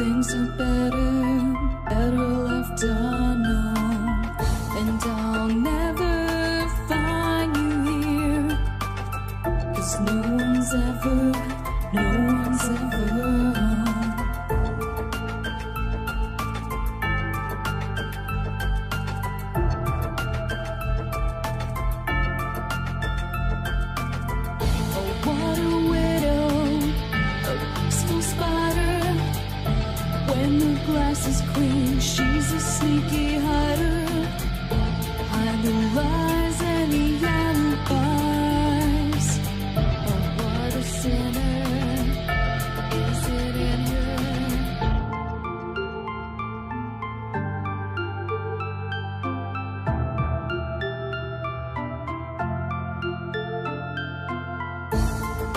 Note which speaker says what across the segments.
Speaker 1: things are better left unknown. And I'll never find you here, 'cause no one's ever is clean, she's a sneaky hider. Hide the lies and the alibis. Oh, what a sinner, is it in her?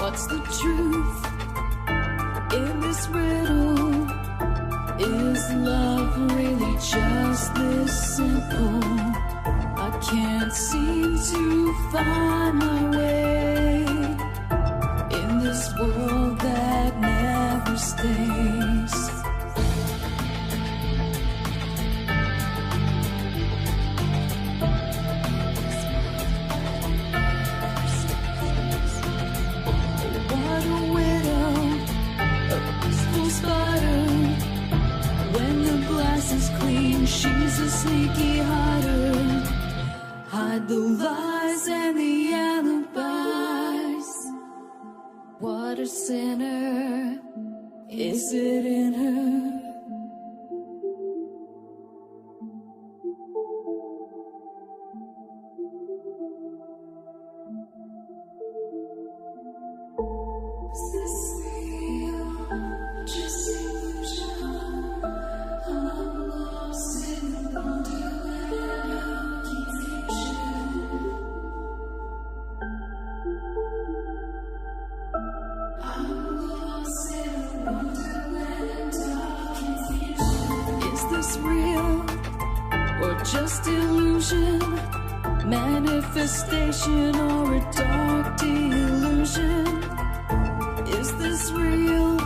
Speaker 1: What's the truth in this riddle? Is love really just this simple? I can't seem to find my way in this world that never stays. What a widow, a peaceful spider. When the glass is clean, she's a sneaky hider. Hide the lies and the alibis. What a sinner, is it in her? Is this real? Just illusion? I'm lost in the wonderland of confusion. I'm lost in the wonderland of confusion. Is this real or just illusion? Manifestation or a dark delusion? Is this real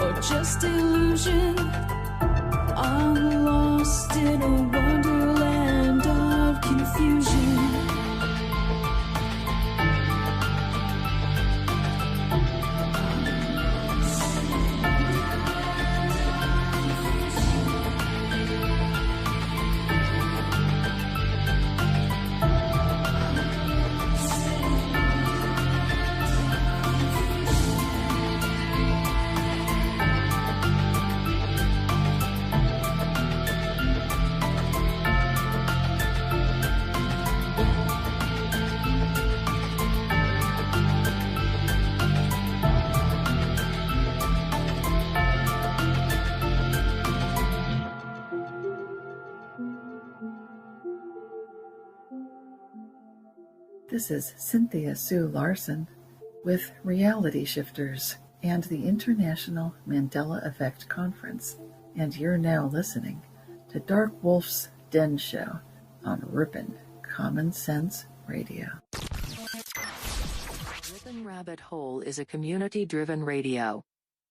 Speaker 1: or just illusion? I'm lost in a wonderland of confusion.
Speaker 2: This is Cynthia Sue Larson with Reality Shifters and the International Mandela Effect Conference, and you're now listening to Darkwolf's Den Show on Ripon Common Sense Radio.
Speaker 3: Ripon Rabbit Hole is a community-driven radio.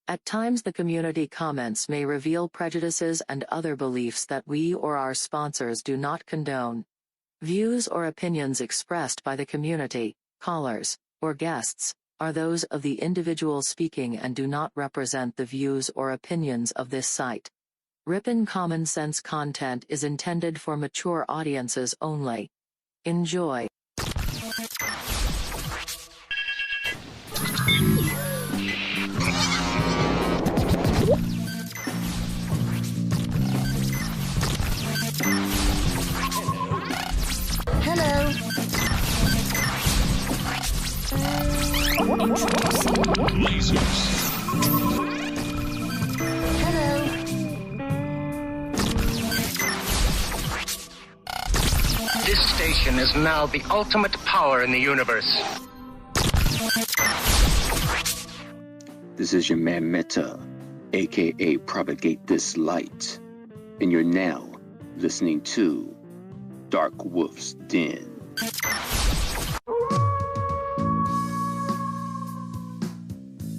Speaker 3: At times the community comments may reveal prejudices and other beliefs that we or our sponsors do not condone. Views or opinions expressed by the community, callers, or guests are those of the individual speaking and do not represent the views or opinions of this site. Ripon Common Sense content is intended for mature audiences only. Enjoy.
Speaker 4: Hello.
Speaker 5: Lasers.
Speaker 4: Hello.
Speaker 5: This station is now the ultimate power in the universe.
Speaker 6: This is your man Meta, aka Propagate This Light, and you're now listening to Darkwolf's Den.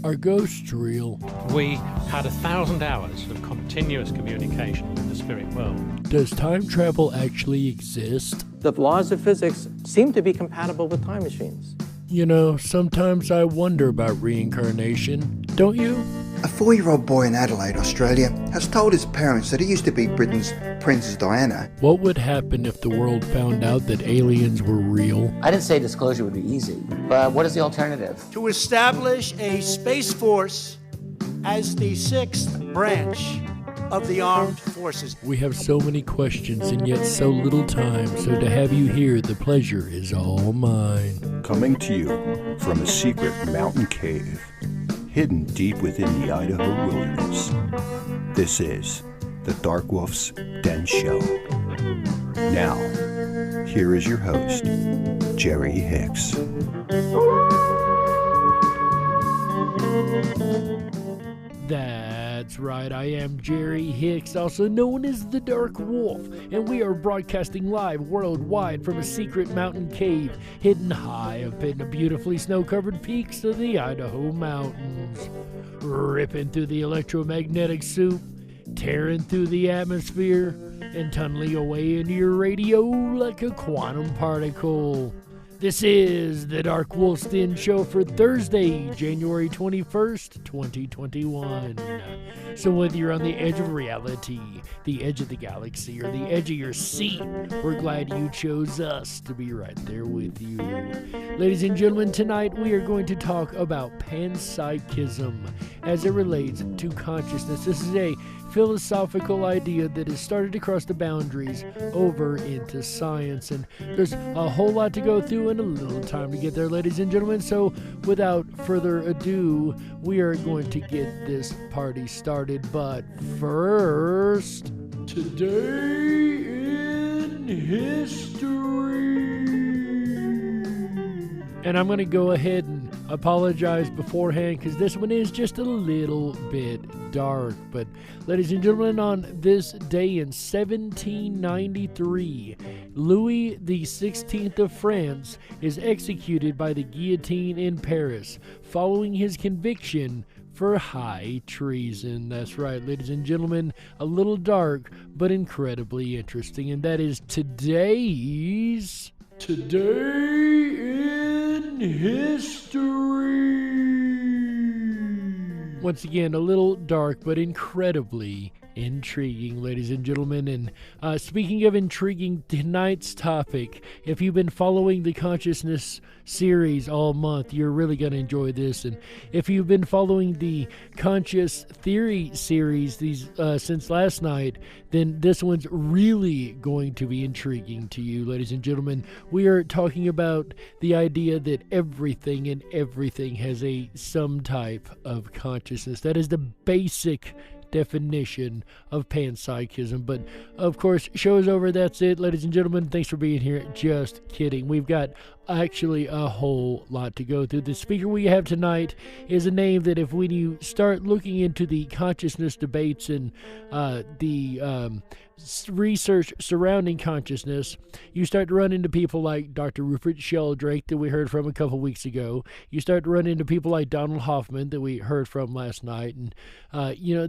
Speaker 4: Are ghosts real?
Speaker 7: We had 1,000 hours of continuous communication with the spirit world.
Speaker 4: Does time travel actually exist?
Speaker 8: The laws of physics seem to be compatible with time machines.
Speaker 4: You know, sometimes I wonder about reincarnation. Don't you?
Speaker 9: A 4-year-old boy in Adelaide, Australia, has told his parents that he used to be Britain's Princess Diana.
Speaker 4: What would happen if the world found out that aliens were real?
Speaker 10: I didn't say disclosure would be easy, but what is the alternative?
Speaker 11: To establish a space force as the 6th branch of the armed forces.
Speaker 4: We have so many questions and yet so little time, so to have you here, the pleasure is all mine.
Speaker 12: Coming to you from a secret mountain cave, hidden deep within the Idaho wilderness. This is the Darkwolf's Den Show. Now, here is your host, Jerry Hicks.
Speaker 4: That's right, I am Jerry Hicks, also known as the Dark Wolf, and we are broadcasting live worldwide from a secret mountain cave hidden high up in the beautifully snow-covered peaks of the Idaho mountains. Ripping through the electromagnetic soup, tearing through the atmosphere, and tunneling away into your radio like a quantum particle. This is the Darkwolf's Den Show for Thursday, January 21st, 2021. So whether you're on the edge of reality, the edge of the galaxy, or the edge of your seat, we're glad you chose us to be right there with you. Ladies and gentlemen, tonight we are going to talk about Pan-Psychism as it relates to consciousness. This is a philosophical idea that has started to cross the boundaries over into science, and there's a whole lot to go through and a little time to get there, ladies and gentlemen. So without further ado, we are going to get this party started. But first, today in history. And I'm going to go ahead and apologize beforehand because this one is just a little bit dark. But ladies and gentlemen, on this day in 1793, Louis XVI of France is executed by the guillotine in Paris following his conviction for high treason. That's right, ladies and gentlemen, a little dark but incredibly interesting. And that is today's in history. Once again, a little dark but incredibly intriguing, ladies and gentlemen. And speaking of intriguing, tonight's topic, if you've been following the consciousness series all month, you're really going to enjoy this. And if you've been following the conscious theory series since last night, then this one's really going to be intriguing to you, ladies and gentlemen. We are talking about the idea that everything has some type of consciousness. That is the basic definition of Pan-Psychism. But of course, show's over. That's it, ladies and gentlemen. Thanks for being here. Just kidding. We've got actually a whole lot to go through. The speaker we have tonight is a name that if when you start looking into the consciousness debates and the research surrounding consciousness, you start to run into people like Dr. Rupert Sheldrake that we heard from a couple weeks ago. You start to run into people like Donald Hoffman that we heard from last night, and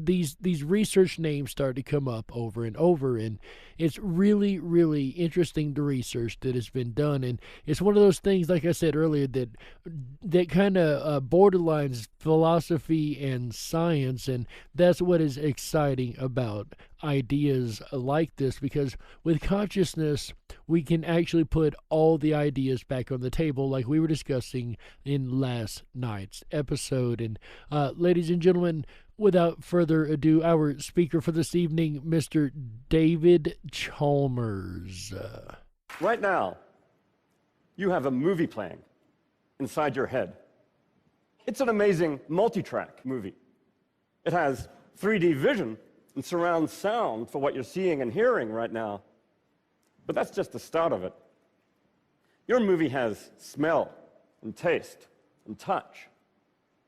Speaker 4: these research names start to come up over and over, and it's really, really interesting, the research that has been done. And it's one of those things, like I said earlier, that kind of borderlines philosophy and science, and that's what is exciting about ideas like this, because with consciousness we can actually put all the ideas back on the table like we were discussing in last night's episode. And ladies and gentlemen, without further ado, our speaker for this evening, Mr. David Chalmers.
Speaker 13: Right now, you have a movie playing inside your head. It's an amazing multi-track movie. It has 3D vision and surround sound for what you're seeing and hearing right now. But that's just the start of it. Your movie has smell and taste and touch.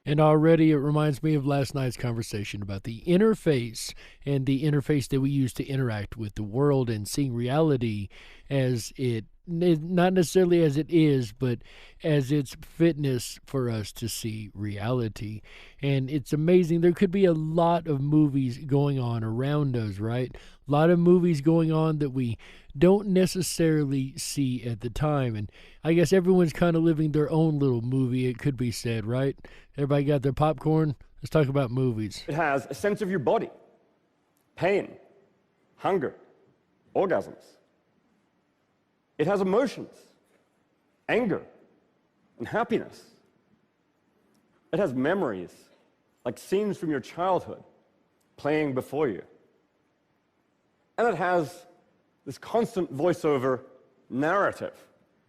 Speaker 4: And already it reminds me of last night's conversation about the interface and the interface that we use to interact with the world and seeing reality as it not necessarily as it is, but as its fitness for us to see reality. And it's amazing. There could be a lot of movies going on around us, right? A lot of movies going on that we don't necessarily see at the time. And I guess everyone's kind of living their own little movie, it could be said, right? Everybody got their popcorn? Let's talk about movies.
Speaker 13: It has a sense of your body, pain, hunger, orgasms. It has emotions, anger, and happiness. It has memories, like scenes from your childhood playing before you. And it has this constant voiceover narrative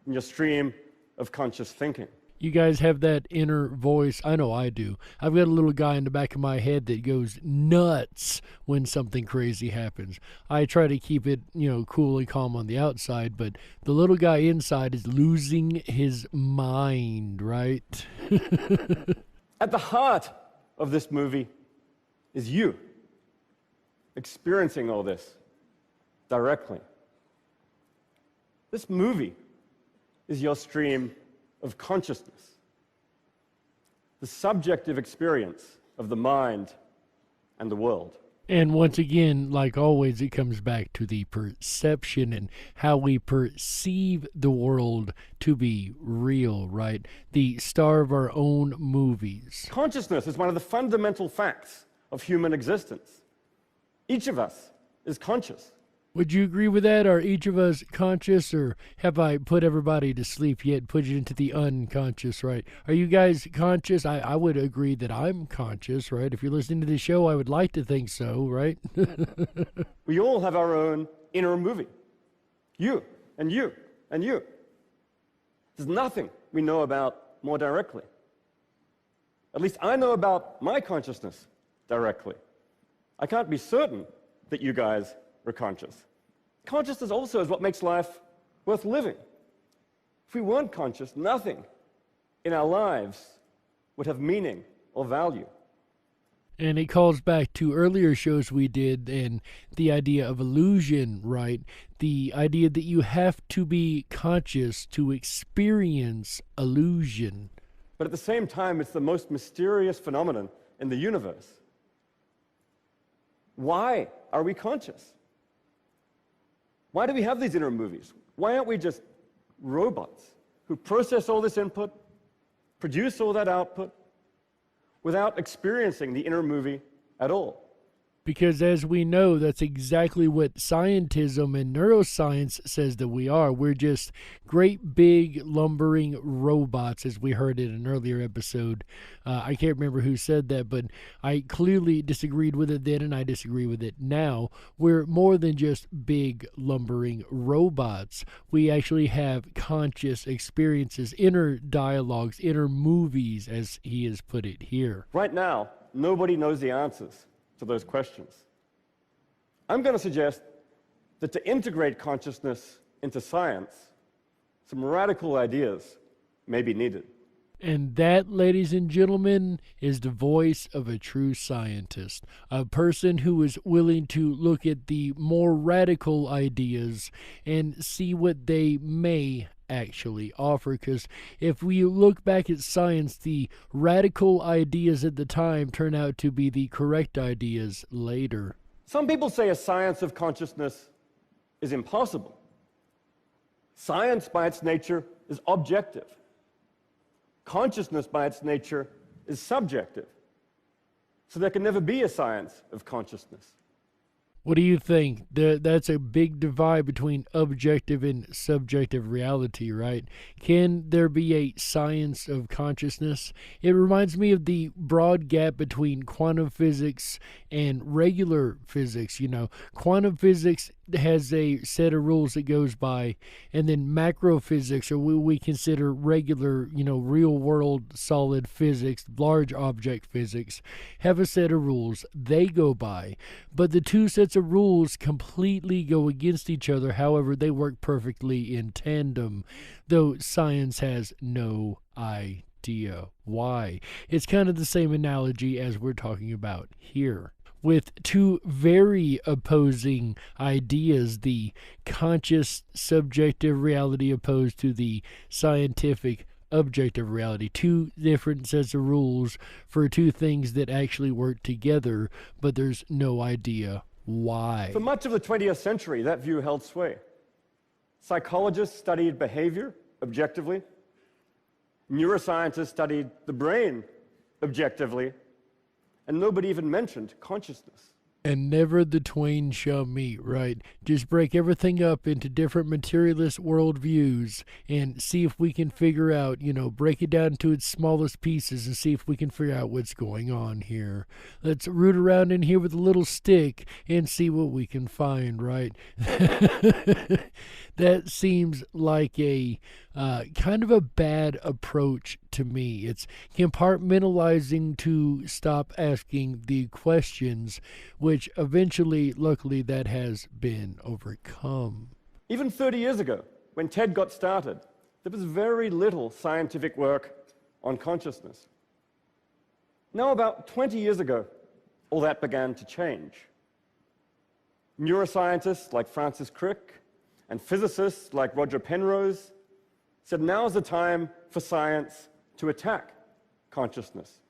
Speaker 13: in your stream of conscious thinking.
Speaker 4: You guys have that inner voice. I know I do. I've got a little guy in the back of my head that goes nuts when something crazy happens. I try to keep it, cool and calm on the outside, but the little guy inside is losing his mind, right?
Speaker 13: At the heart of this movie is you experiencing all this directly. This movie is your stream of consciousness, the subjective experience of the mind and the world.
Speaker 4: And once again, like always, it comes back to the perception and how we perceive the world to be real, right? The star of our own movies.
Speaker 13: Consciousness is one of the fundamental facts of human existence. Each of us is conscious.
Speaker 4: Would you agree with that? Are each of us conscious, or have I put everybody to sleep yet, put you into the unconscious, right? Are you guys conscious? I would agree that I'm conscious, right? If you're listening to the show, I would like to think so, right?
Speaker 13: We all have our own inner movie. You, and you, and you. There's nothing we know about more directly. At least I know about my consciousness directly. I can't be certain that you guys are conscious. Consciousness also is what makes life worth living. If we weren't conscious, nothing in our lives would have meaning or value.
Speaker 4: And it calls back to earlier shows we did and the idea of illusion, right? The idea that you have to be conscious to experience illusion.
Speaker 13: But at the same time, it's the most mysterious phenomenon in the universe. Why are we conscious? Why do we have these inner movies? Why aren't we just robots who process all this input, produce all that output, without experiencing the inner movie at all?
Speaker 4: Because as we know, that's exactly what scientism and neuroscience says that we are. We're just great big lumbering robots, as we heard in an earlier episode. I can't remember who said that, but I clearly disagreed with it then, and I disagree with it now. We're more than just big lumbering robots. We actually have conscious experiences, inner dialogues, inner movies, as he has put it here.
Speaker 13: Right now, nobody knows the answers to those questions. I'm going to suggest that to integrate consciousness into science, some radical ideas may be needed.
Speaker 4: And that, ladies and gentlemen, is the voice of a true scientist, a person who is willing to look at the more radical ideas and see what they may actually offer. Because if we look back at science, the radical ideas at the time turn out to be the correct ideas later.
Speaker 13: Some people say a science of consciousness is impossible. Science, by its nature, is objective. Consciousness, by its nature, is subjective. So there can never be a science of consciousness.
Speaker 4: What do you think? That's a big divide between objective and subjective reality, right? Can there be a science of consciousness? It reminds me of the broad gap between quantum physics and regular physics. Quantum physics has a set of rules that goes by, and then macro physics, or what we consider regular, real world solid physics, large object physics, have a set of rules they go by. But the two sets of rules completely go against each other. However, they work perfectly in tandem, though science has no idea why. It's kind of the same analogy as we're talking about here. with two very opposing ideas, the conscious subjective reality opposed to the scientific objective reality. Two different sets of rules for two things that actually work together, but there's no idea why.
Speaker 13: For much of the 20th century, that view held sway. Psychologists studied behavior objectively. Neuroscientists studied the brain objectively. And nobody even mentioned consciousness.
Speaker 4: And never the twain shall meet, right? Just break everything up into different materialist worldviews and see if we can figure out, break it down to its smallest pieces and see if we can figure out what's going on here. Let's root around in here with a little stick and see what we can find, right? That seems like a kind of a bad approach to me. It's compartmentalizing to stop asking the questions, which eventually, luckily, that has been overcome.
Speaker 13: Even 30 years ago, when TED got started, there was very little scientific work on consciousness. Now, about 20 years ago, all that began to change. Neuroscientists like Francis Crick and physicists like Roger Penrose said now's the time for science to attack consciousness.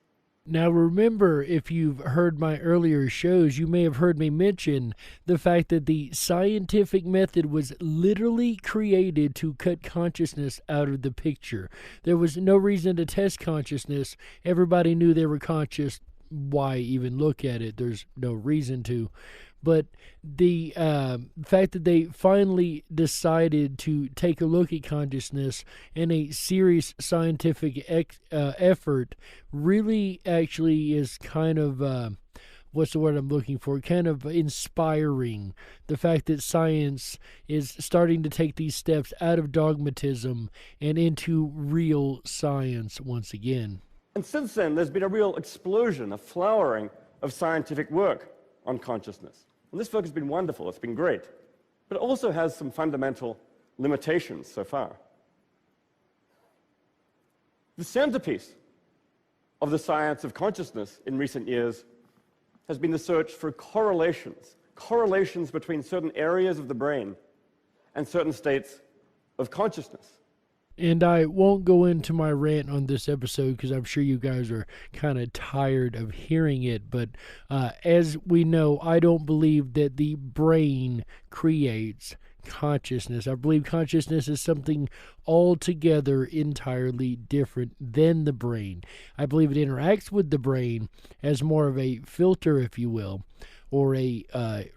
Speaker 4: Now remember, if you've heard my earlier shows, you may have heard me mention the fact that the scientific method was literally created to cut consciousness out of the picture. There was no reason to test consciousness. Everybody knew they were conscious. Why even look at it? There's no reason to. But the fact that they finally decided to take a look at consciousness in a serious scientific effort really actually is kind of, what's the word I'm looking for, kind of inspiring. The fact that science is starting to take these steps out of dogmatism and into real science once again.
Speaker 13: And since then, there's been a real explosion, a flowering of scientific work on consciousness. And this work has been wonderful, it's been great, but it also has some fundamental limitations so far. The centerpiece of the science of consciousness in recent years has been the search for correlations between certain areas of the brain and certain states of consciousness.
Speaker 4: And I won't go into my rant on this episode because I'm sure you guys are kind of tired of hearing it. But as we know, I don't believe that the brain creates consciousness. I believe consciousness is something altogether entirely different than the brain. I believe it interacts with the brain as more of a filter, if you will, or a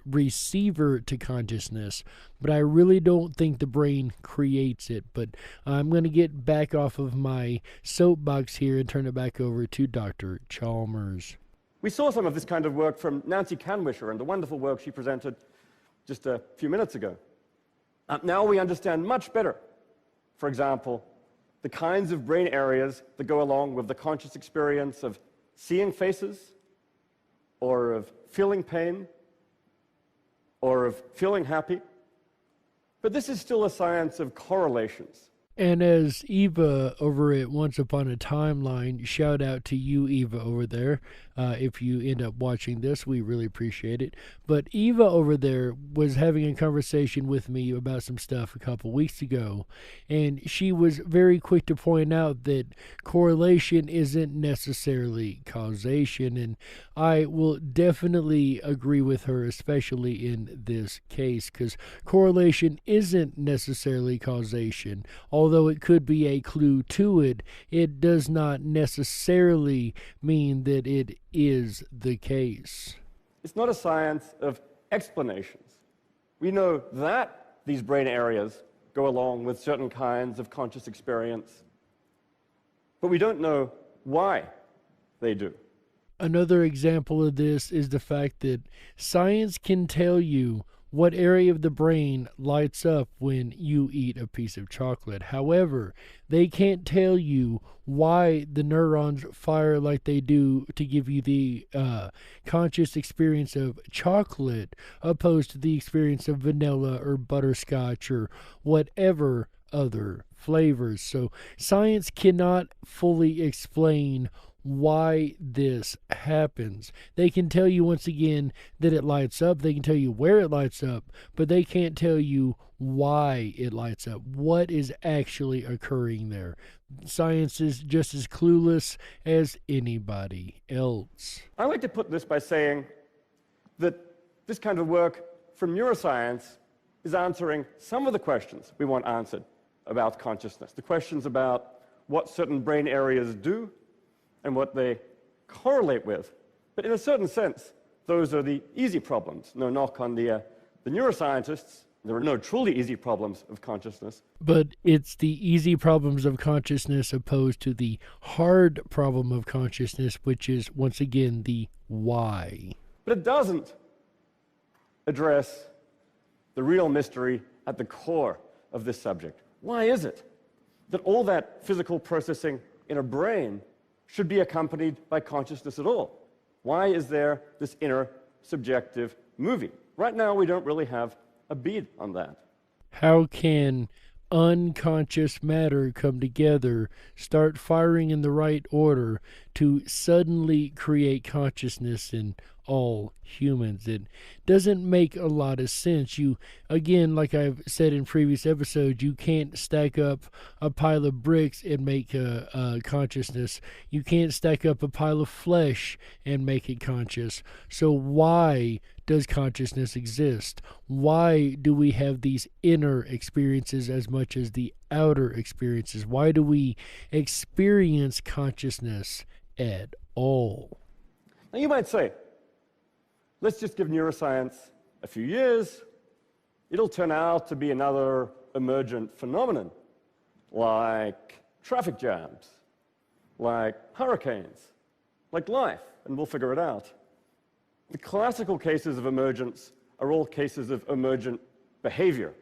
Speaker 4: receiver to consciousness, but I really don't think the brain creates it. But I'm going to get back off of my soapbox here and turn it back over to Dr. Chalmers.
Speaker 13: We saw some of this kind of work from Nancy Canwisher and the wonderful work she presented just a few minutes ago. Now we understand much better, for example, the kinds of brain areas that go along with the conscious experience of seeing faces, or of feeling pain, or of feeling happy. But this is still a science of correlations.
Speaker 4: And as Eva over at Once Upon a Timeline, shout out to you, Eva, over there. If you end up watching this, we really appreciate it. But Eva over there was having a conversation with me about some stuff a couple weeks ago, and she was very quick to point out that correlation isn't necessarily causation, and I will definitely agree with her, especially in this case, because correlation isn't necessarily causation. Although it could be a clue to it, it does not necessarily mean that it is the case.
Speaker 13: It's not a science of explanations. We know that these brain areas go along with certain kinds of conscious experience, but we don't know why they do.
Speaker 4: Another example of this is the fact that science can tell you what area of the brain lights up when you eat a piece of chocolate. However, they can't tell you why the neurons fire like they do to give you the conscious experience of chocolate opposed to the experience of vanilla or butterscotch or whatever other flavors. So science cannot fully explain why this happens. They can tell you once again that it lights up. They can tell you where it lights up, but they can't tell you why it lights up, what is actually occurring there. Science is just as clueless as anybody else.
Speaker 13: I like to put this by saying that this kind of work from neuroscience is answering some of the questions we want answered about consciousness, the questions about what certain brain areas do and what they correlate with. But in a certain sense, those are the easy problems. No knock on the neuroscientists. There are no truly easy problems of consciousness.
Speaker 4: But it's the easy problems of consciousness opposed to the hard problem of consciousness, which is, once again, the why.
Speaker 13: But it doesn't address the real mystery at the core of this subject. Why is it that all that physical processing in a brain should be accompanied by consciousness at all? Why is there this inner subjective movie? Right now, we don't really have a bead on that.
Speaker 4: How can unconscious matter come together, start firing in the right order to suddenly create consciousness in all humans? It doesn't make a lot of sense. You, again, like I've said in previous episodes, you can't stack up a pile of bricks and make a consciousness. You can't stack up a pile of flesh and make it conscious. So why does consciousness exist? Why do we have these inner experiences as much as the outer experiences? Why do we experience consciousness at all?
Speaker 13: Now you might say, let's just give neuroscience a few years. It'll turn out to be another emergent phenomenon, like traffic jams, like hurricanes, like life, and we'll figure it out. The classical cases of emergence are all cases of emergent behavior.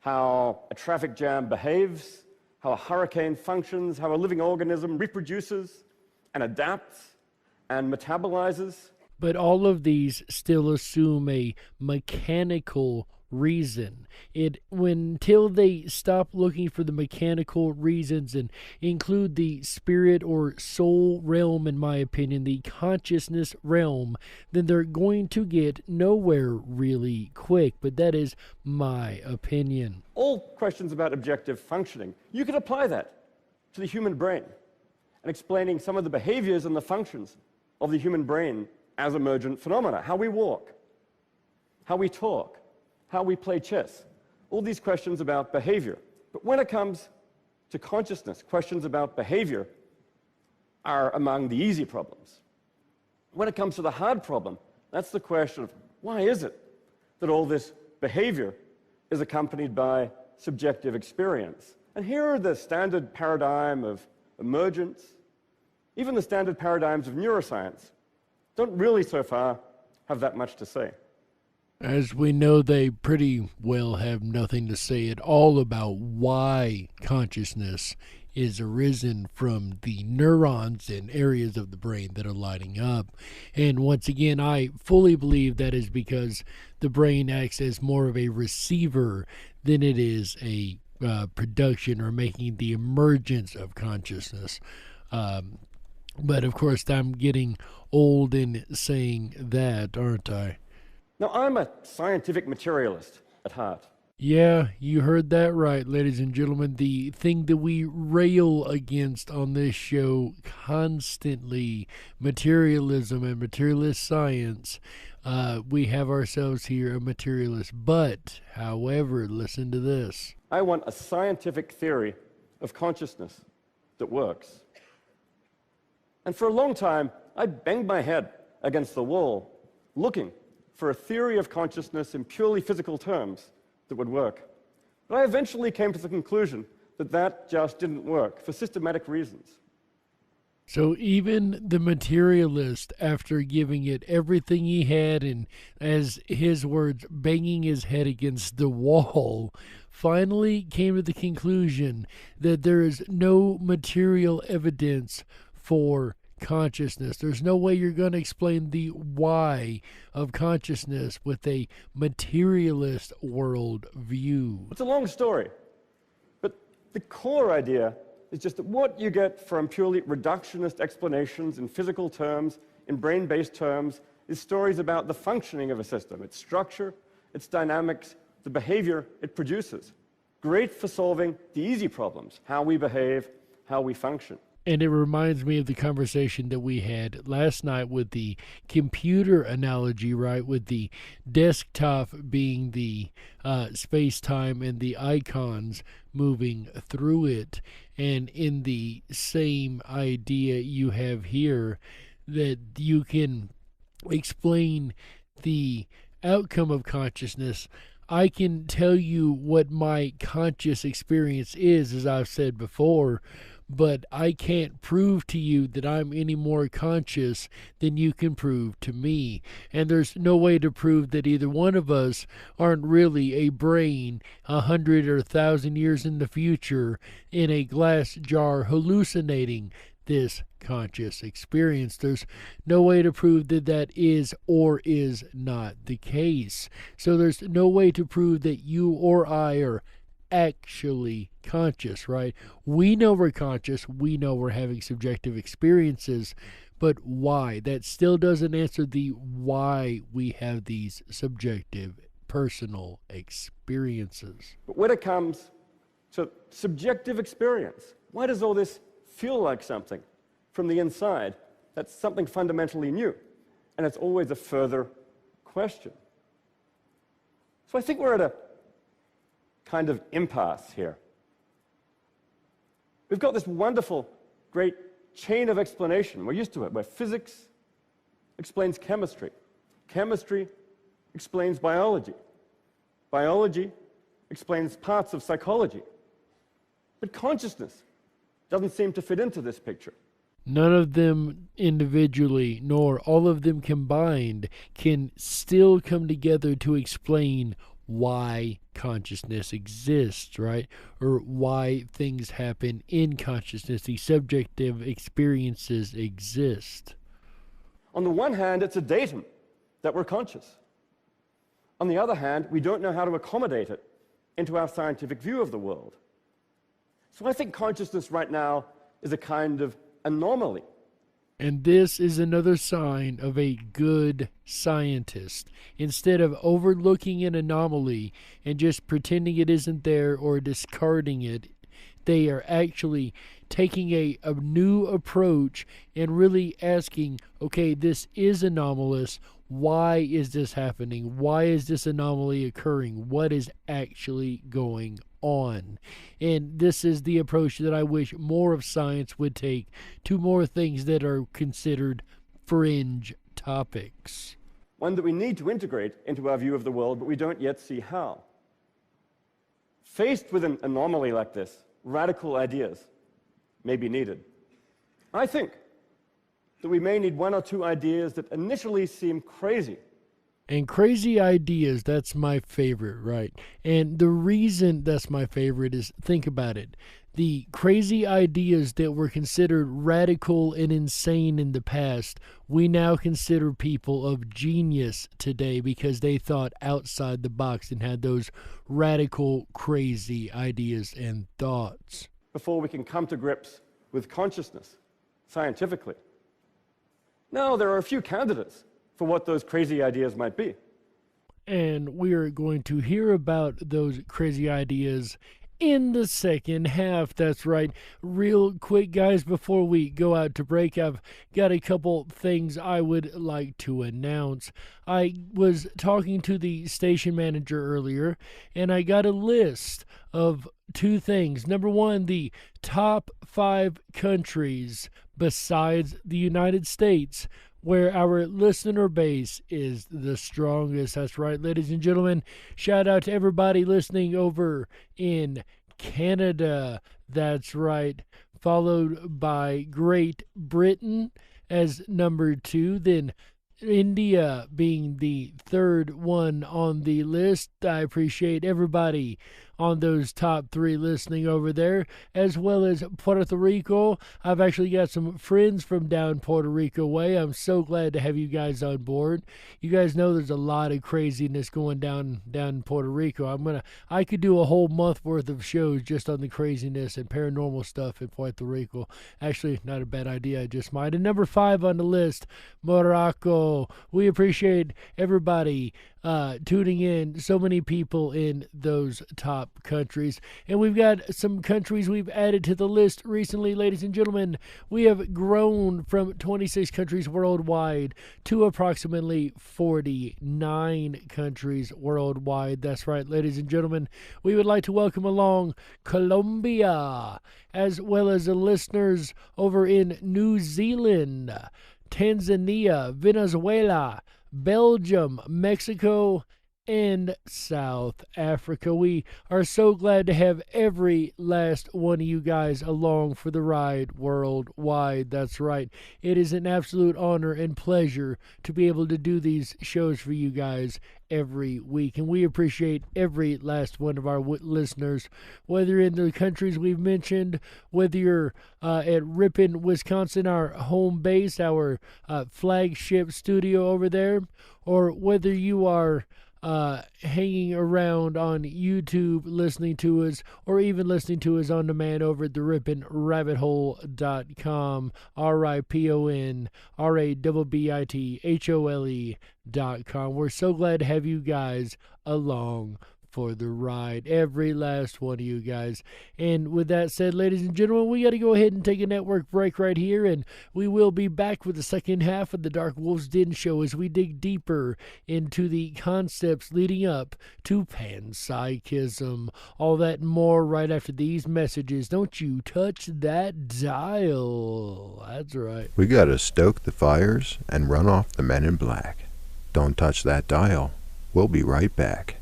Speaker 13: How a traffic jam behaves, how a hurricane functions, how a living organism reproduces and adapts and metabolizes.
Speaker 4: But all of these still assume a mechanical reason. Until they stop looking for the mechanical reasons and include the spirit or soul realm, in my opinion, the consciousness realm, then they're going to get nowhere really quick. But that is my opinion.
Speaker 13: All questions about objective functioning, you could apply that to the human brain and explaining some of the behaviors and the functions of the human brain as emergent phenomena. How we walk, how we talk, how we play chess. All these questions about behavior. But when it comes to consciousness, questions about behavior are among the easy problems. When it comes to the hard problem, that's the question of why is it that all this behavior is accompanied by subjective experience? And here are the standard paradigm of emergence, even the standard paradigms of neuroscience don't really so far have that much to say.
Speaker 4: As we know, they pretty well have nothing to say at all about why consciousness is arisen from the neurons and areas of the brain that are lighting up. And once again, I fully believe that is because the brain acts as more of a receiver than it is a production or making the emergence of consciousness. But of course, I'm getting old in saying that, aren't I?
Speaker 13: Now, I'm a scientific materialist at heart.
Speaker 4: Yeah, you heard that right, ladies and gentlemen. The thing that we rail against on this show constantly, materialism and materialist science. We have ourselves here a materialist. But, however, listen to this.
Speaker 13: I want a scientific theory of consciousness that works. And for a long time, I banged my head against the wall, looking for a theory of consciousness in purely physical terms that would work. But I eventually came to the conclusion that that just didn't work for systematic reasons.
Speaker 4: So even the materialist, after giving it everything he had and, as his words, banging his head against the wall, finally came to the conclusion that there is no material evidence for consciousness. There's no way you're going to explain the why of consciousness with a materialist world view.
Speaker 13: It's a long story, but the core idea is just that what you get from purely reductionist explanations in physical terms, in brain-based terms, is stories about the functioning of a system, its structure, its dynamics, the behavior it produces. Great for solving the easy problems, how we behave, how we function.
Speaker 4: And it reminds me of the conversation that we had last night with the computer analogy, right? With the desktop being the space-time and the icons moving through it. And in the same idea you have here, that you can explain the outcome of consciousness. I can tell you what my conscious experience is, as I've said before, but I can't prove to you that I'm any more conscious than you can prove to me. And there's no way to prove that either one of us aren't really a brain 100 or 1,000 years in the future in a glass jar hallucinating this conscious experience. There's no way to prove that that is or is not the case. So there's no way to prove that you or I are actually conscious, right? We know we're conscious, we know we're having subjective experiences, but why? That still doesn't answer the why we have these subjective personal experiences.
Speaker 13: But when it comes to subjective experience, why does all this feel like something from the inside? That's something fundamentally new, and it's always a further question. So I think we're at a kind of impasse here. We've got this wonderful, great chain of explanation. We're used to it, where physics explains chemistry. Chemistry explains biology. Biology explains parts of psychology. But consciousness doesn't seem to fit into this picture.
Speaker 4: None of them individually, nor all of them combined, can still come together to explain why consciousness exists, right? Or why things happen in consciousness, the subjective experiences exist.
Speaker 13: On the one hand, it's a datum that we're conscious. On the other hand, we don't know how to accommodate it into our scientific view of the world. So I think consciousness right now is a kind of anomaly.
Speaker 4: And this is another sign of a good scientist. Instead of overlooking an anomaly and just pretending it isn't there or discarding it, they are actually taking a new approach and really asking, okay, this is anomalous. Why is this happening? Why is this anomaly occurring? What is actually going on? And this is the approach that I wish more of science would take to more things that are considered fringe topics.
Speaker 13: One that we need to integrate into our view of the world, but we don't yet see how. Faced with an anomaly like this, radical ideas may be needed. I think that we may need one or two ideas that initially seem crazy.
Speaker 4: And crazy ideas, that's my favorite, right? And the reason that's my favorite is, think about it. The crazy ideas that were considered radical and insane in the past, we now consider people of genius today because they thought outside the box and had those radical, crazy ideas and thoughts.
Speaker 13: Before we can come to grips with consciousness scientifically. Now, there are a few candidates for what those crazy ideas might be.
Speaker 4: And we are going to hear about those crazy ideas in the second half. That's right. Real quick, guys, before we go out to break, I've got a couple things I would like to announce. I was talking to the station manager earlier, and I got a list of two things. Number one, the top 5 countries besides the United States where our listener base is the strongest. That's right, ladies and gentlemen. Shout out to everybody listening over in Canada. That's right. Followed by Great Britain as number 2. Then India being the third one on the list. I appreciate everybody on those top 3 listening over there, as well as Puerto Rico. I've actually got some friends from down Puerto Rico way. I'm so glad to have you guys on board. You guys know there's a lot of craziness going down in Puerto Rico. I could do a whole month worth of shows just on the craziness and paranormal stuff in Puerto Rico. Actually, not a bad idea. I just might. And number 5 on the list, Morocco. We appreciate everybody tuning in. So many people in those top countries. And we've got some countries we've added to the list recently, ladies and gentlemen. We have grown from 26 countries worldwide to approximately 49 countries worldwide. That's right, ladies and gentlemen. We would like to welcome along Colombia, as well as the listeners over in New Zealand, Tanzania, Venezuela, Belgium, Mexico, and South Africa. We are so glad to have every last one of you guys along for the ride worldwide. That's right. It is an absolute honor and pleasure to be able to do these shows for you guys every week, and we appreciate every last one of our listeners, whether in the countries we've mentioned, whether you're at Ripon, Wisconsin, our home base, our flagship studio over there, or whether you are hanging around on YouTube listening to us, or even listening to us on demand over at the RiponRabbitHole.com, RiponRabbitHole.com. We're so glad to have you guys along for the ride, every last one of you guys. And with that said, ladies and gentlemen, we got to go ahead and take a network break right here, and we will be back with the second half of the Darkwolf's Den Show as we dig deeper into the concepts leading up to Pan-Psychism. All that and more right after these messages. Don't you touch that dial. That's right.
Speaker 12: We got to stoke the fires and run off the men in black. Don't touch that dial. We'll be right back.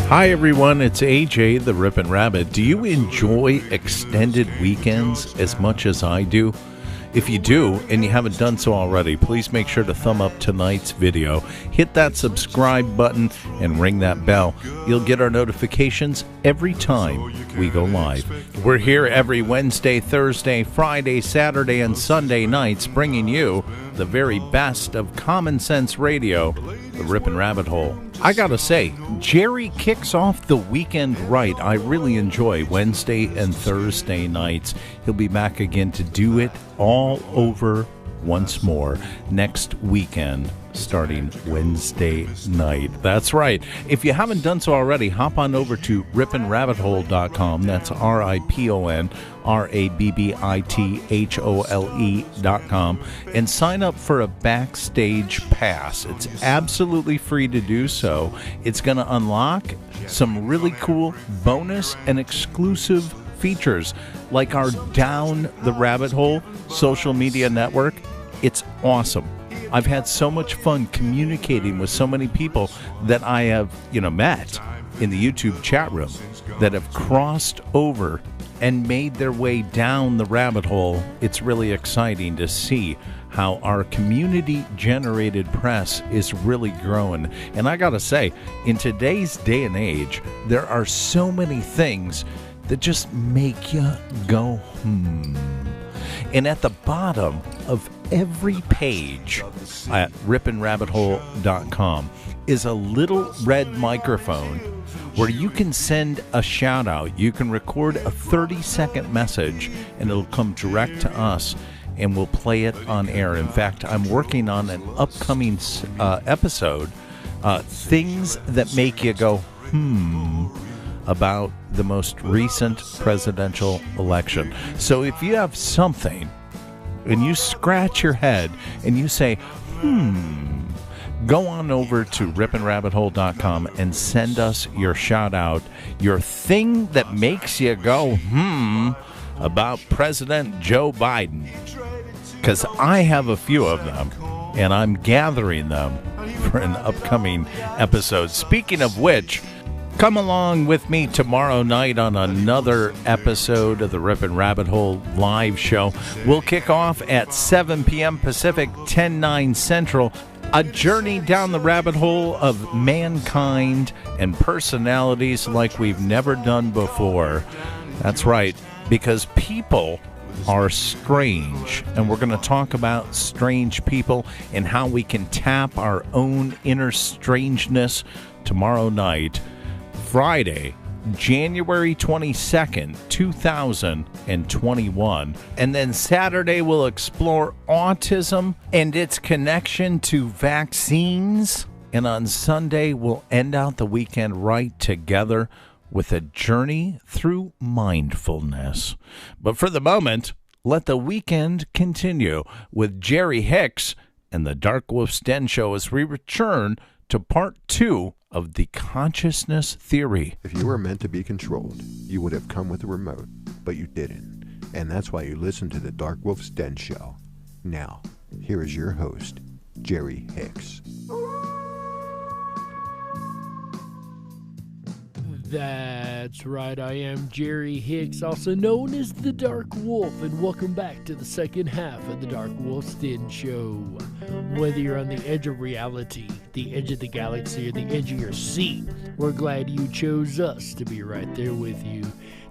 Speaker 14: Hi everyone, it's AJ the Ripon Rabbit. Do you enjoy extended weekends as much as I do? If you do, and you haven't done so already, please make sure to thumb up tonight's video, hit that subscribe button, and ring that bell. You'll get our notifications every time we go live. We're here every Wednesday, Thursday, Friday, Saturday, and Sunday nights, bringing you the very best of common sense radio, the Ripon Rabbit Hole. I gotta say, Jerry kicks off the weekend right. I really enjoy Wednesday and Thursday nights. He'll be back again to do it all over once more next weekend, starting Wednesday night. That's right. If you haven't done so already, hop on over to RiponRabbitHole.com. That's RiponRabbitHole.com, and sign up for a backstage pass. It's absolutely free to do so. It's going to unlock some really cool bonus and exclusive features, like our Down the Rabbit Hole social media network. It's awesome. I've had so much fun communicating with so many people that I have, met in the YouTube chat room that have crossed over and made their way down the rabbit hole. It's really exciting to see how our community-generated press is really growing. And I gotta say, in today's day and age, there are so many things that just make you go, And at the bottom of every page at RiponRabbitHole.com is a little red microphone where you can send a shout out. You can record a 30-second message and it'll come direct to us and we'll play it on air. In fact, I'm working on an upcoming episode, things that make you go, about the most recent presidential election. So if you have something and you scratch your head and you say, go on over to RiponRabbitHole.com and send us your shout out, your thing that makes you go, about President Joe Biden. Because I have a few of them and I'm gathering them for an upcoming episode. Speaking of which, Come along with me tomorrow night on another episode of the Rippin' Rabbit Hole live show. We'll kick off at 7 p.m. Pacific, 10/9 Central. A journey down the rabbit hole of mankind and personalities like we've never done before. That's right, because people are strange, and we're going to talk about strange people and how we can tap our own inner strangeness tomorrow night, Friday, January 22nd, 2021. And then Saturday, we'll explore autism and its connection to vaccines. And on Sunday, we'll end out the weekend right together with a journey through mindfulness. But for the moment, let the weekend continue with Jerry Hicks and the Darkwolf's Den Show as we return to part 2 of the consciousness theory.
Speaker 12: If you were meant to be controlled, you would have come with a remote, but you didn't. And that's why you listen to the Darkwolf's Den Show. Now, here is your host, Jerry Hicks.
Speaker 4: That's right, I am Jerry Hicks, also known as the Dark Wolf, and welcome back to the second half of the Darkwolf's Den Show. Whether you're on the edge of reality, the edge of the galaxy, or the edge of your seat, we're glad you chose us to be right there with you.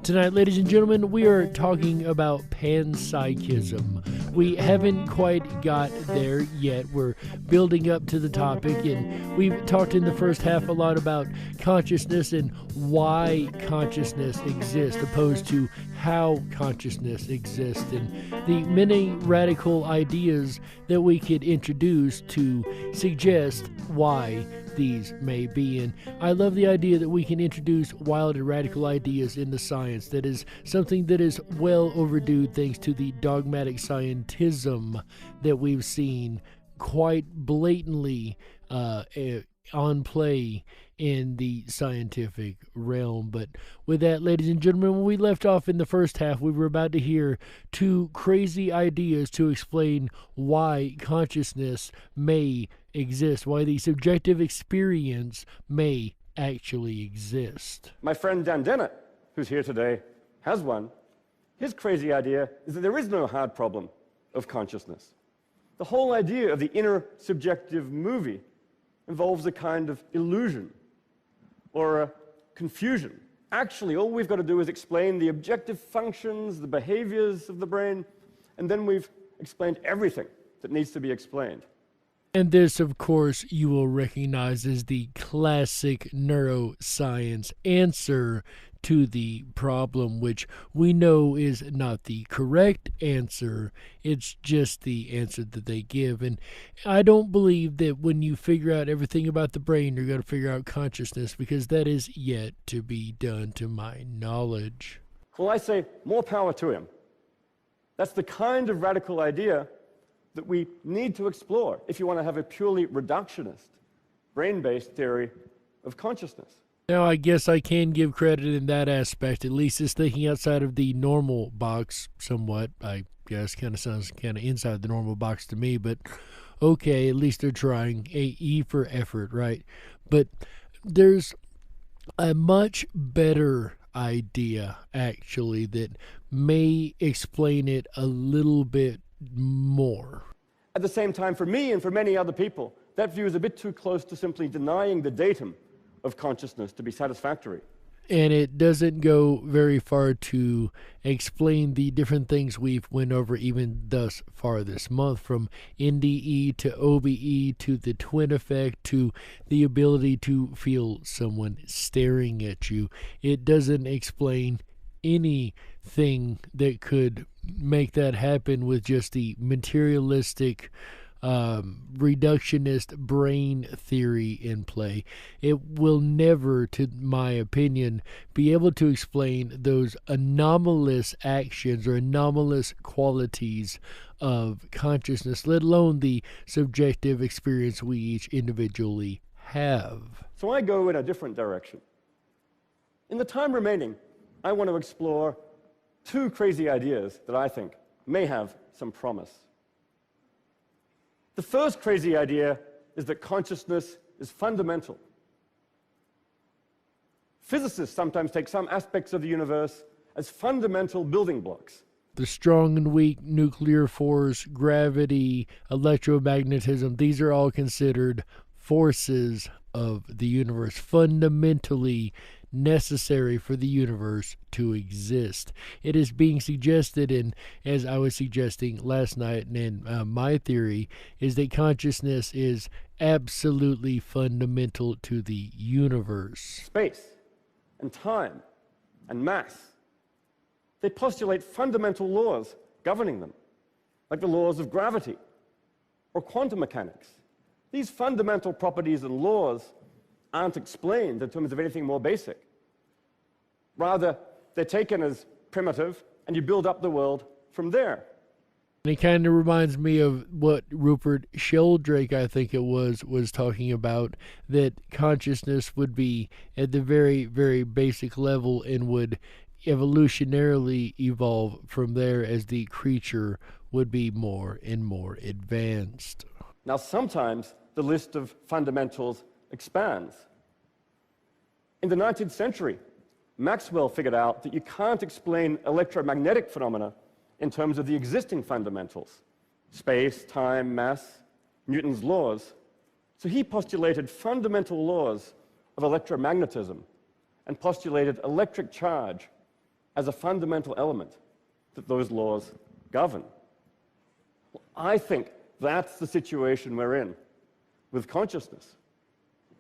Speaker 4: Tonight, ladies and gentlemen, we are talking about Pan-Psychism. We haven't quite got there yet. We're building up to the topic, and we've talked in the first half a lot about consciousness and why consciousness exists, opposed to how consciousness exists, and the many radical ideas that we could introduce to suggest why these may be. And I love the idea that we can introduce wild and radical ideas into science. That is something that is well overdue thanks to the dogmatic scientism that we've seen quite blatantly on play in the scientific realm. But with that, ladies and gentlemen, when we left off in the first half, we were about to hear two crazy ideas to explain why consciousness may exist, why the subjective experience may actually exist.
Speaker 13: My friend Dan Dennett, who's here today, has one. His crazy idea is that there is no hard problem of consciousness. The whole idea of the inner subjective movie involves a kind of illusion or a confusion. Actually, all we've got to do is explain the objective functions, the behaviors of the brain, and then we've explained everything that needs to be explained.
Speaker 4: And this, of course, you will recognize as the classic neuroscience answer to the problem, which we know is not the correct answer. It's just the answer that they give. And I don't believe that when you figure out everything about the brain, you're going to figure out consciousness, because that is yet to be done to my knowledge.
Speaker 13: Well, I say more power to him. That's the kind of radical idea that we need to explore if you want to have a purely reductionist, brain-based theory of consciousness.
Speaker 4: Now, I guess I can give credit in that aspect. At least it's thinking outside of the normal box somewhat. I guess kind of sounds kind of inside the normal box to me, but okay, at least they're trying. E for effort, right? But there's a much better idea, actually, that may explain it a little bit more.
Speaker 13: At the same time, for me and for many other people, that view is a bit too close to simply denying the datum of consciousness to be satisfactory.
Speaker 4: And it doesn't go very far to explain the different things we've went over even thus far this month, from NDE to OBE to the twin effect to the ability to feel someone staring at you. It doesn't explain anything that could make that happen with just the materialistic reductionist brain theory in play. It will never, to my opinion, be able to explain those anomalous actions or anomalous qualities of consciousness, let alone the subjective experience we each individually have.
Speaker 13: So I go in a different direction. In the time remaining, I want to explore two crazy ideas that I think may have some promise. The first crazy idea is that consciousness is fundamental. Physicists sometimes take some aspects of the universe as fundamental building blocks.
Speaker 4: The strong and weak nuclear force, gravity, electromagnetism, these are all considered forces of the universe, fundamentally necessary for the universe to exist. It is being suggested, and as I was suggesting last night, and my theory is that consciousness is absolutely fundamental to the universe.
Speaker 13: Space and time and mass. They postulate fundamental laws governing them, like the laws of gravity or quantum mechanics. These fundamental properties and laws aren't explained in terms of anything more basic. Rather, they're taken as primitive, and you build up the world from there.
Speaker 4: And it kind of reminds me of what Rupert Sheldrake, I think it was talking about, that consciousness would be at the very, very basic level and would evolutionarily evolve from there as the creature would be more and more advanced.
Speaker 13: Now, sometimes the list of fundamentals expands. In the 19th century, Maxwell figured out that you can't explain electromagnetic phenomena in terms of the existing fundamentals, space, time, mass, Newton's laws. So he postulated fundamental laws of electromagnetism and postulated electric charge as a fundamental element that those laws govern. Well, I think that's the situation we're in with consciousness.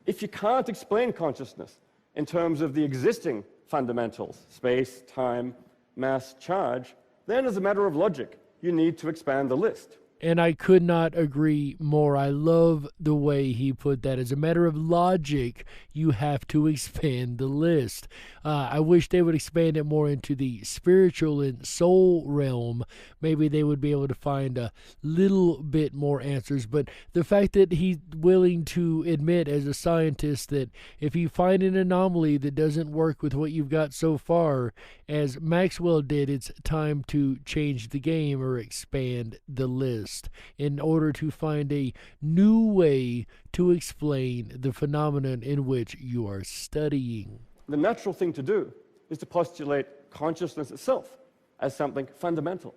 Speaker 13: If you can't explain consciousness in terms of the existing fundamentals, space, time, mass, charge, then as a matter of logic, you need to expand the list.
Speaker 4: And I could not agree more. I love the way he put that. As a matter of logic, you have to expand the list. I wish they would expand it more into the spiritual and soul realm. Maybe they would be able to find a little bit more answers. But the fact that he's willing to admit as a scientist that if you find an anomaly that doesn't work with what you've got so far, as Maxwell did, it's time to change the game or expand the list in order to find a new way to explain the phenomenon in which you are studying.
Speaker 13: The natural thing to do is to postulate consciousness itself as something fundamental,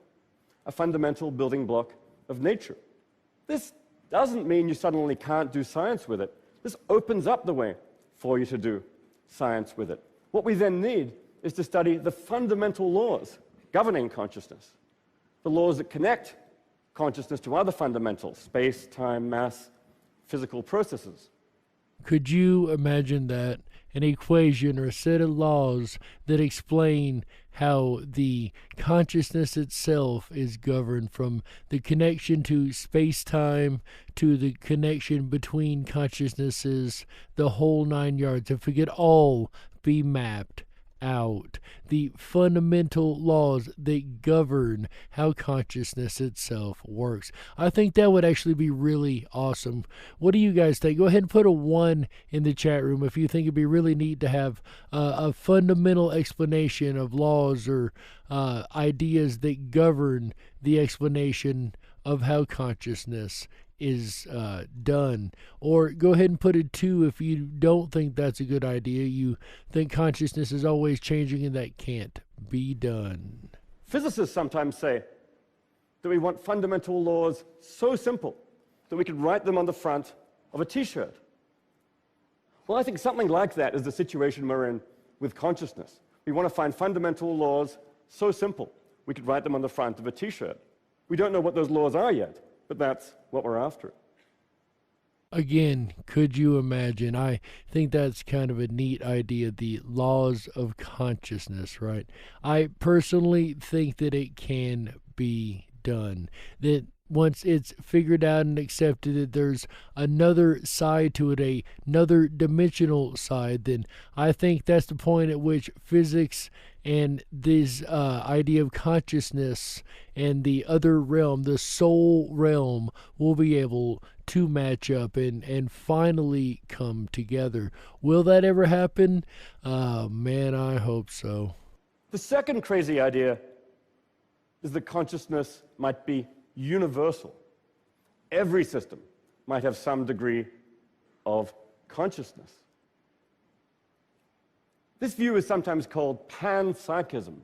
Speaker 13: a fundamental building block of nature. This doesn't mean you suddenly can't do science with it. This opens up the way for you to do science with it. What we then need is to study the fundamental laws governing consciousness, the laws that connect consciousness to other fundamentals, space, time, mass, physical processes.
Speaker 4: Could you imagine that? An equation or a set of laws that explain how the consciousness itself is governed, from the connection to space-time to the connection between consciousnesses, the whole 9 yards. If it could all be mapped out, the fundamental laws that govern how consciousness itself works. I think that would actually be really awesome. What do you guys think? Go ahead and put a 1 in the chat room if you think it'd be really neat to have a fundamental explanation of laws or ideas that govern the explanation of how consciousness is done. Or go ahead and put a 2 if you don't think that's a good idea. You think consciousness is always changing and that can't be done.
Speaker 13: Physicists sometimes say that we want fundamental laws so simple that we could write them on the front of a t-shirt. Well, I think something like that is the situation we're in with consciousness. We want to find fundamental laws so simple we could write them on the front of a t-shirt. We don't know what those laws are yet, but that's what we're after.
Speaker 4: Again, could you imagine? I think that's kind of a neat idea, the laws of consciousness, right? I personally think that it can be done. That once it's figured out and accepted that there's another side to it, another dimensional side, then I think that's the point at which physics and this idea of consciousness and the other realm, the soul realm, will be able to match up and finally come together. Will that ever happen? Man, I hope so.
Speaker 13: The second crazy idea is that consciousness might be universal. Every system might have some degree of consciousness. This view is sometimes called Pan-Psychism.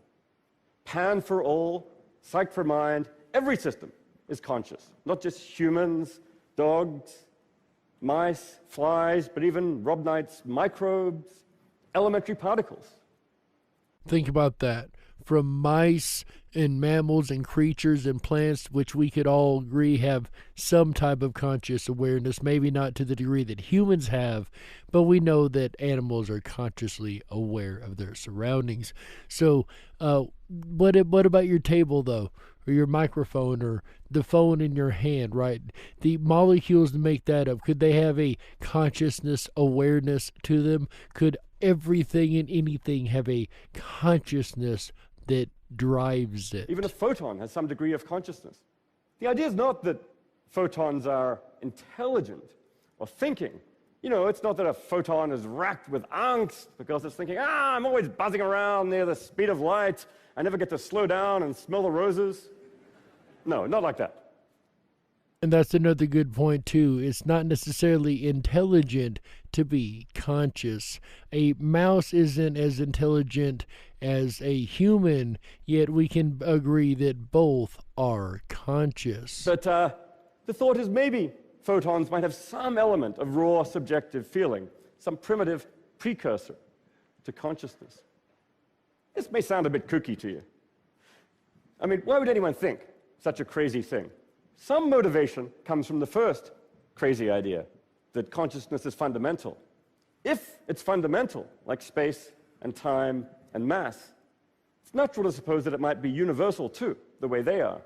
Speaker 13: Pan for all, psych for mind. Every system is conscious, not just humans, dogs, mice, flies, but even Rob Knight's microbes, elementary particles.
Speaker 4: Think about that. From mice and mammals and creatures and plants, which we could all agree have some type of conscious awareness, maybe not to the degree that humans have, but we know that animals are consciously aware of their surroundings. So what about your table, though, or your microphone, or the phone in your hand, right? The molecules that make that up, could they have a consciousness awareness to them? Could everything and anything have a consciousness that drives it?
Speaker 13: Even a photon has some degree of consciousness. The idea is not that photons are intelligent or thinking. You know, it's not that a photon is racked with angst because it's thinking, I'm always buzzing around near the speed of light. I never get to slow down and smell the roses. No, not like that.
Speaker 4: And that's another good point, too. It's not necessarily intelligent to be conscious. A mouse isn't as intelligent as a human, yet we can agree that both are conscious.
Speaker 13: But the thought is maybe photons might have some element of raw subjective feeling, some primitive precursor to consciousness. This may sound a bit kooky to you. I mean, why would anyone think such a crazy thing? Some motivation comes from the first crazy idea, that consciousness is fundamental. If it's fundamental, like space and time and mass, it's natural to suppose that it might be universal too, the way they are.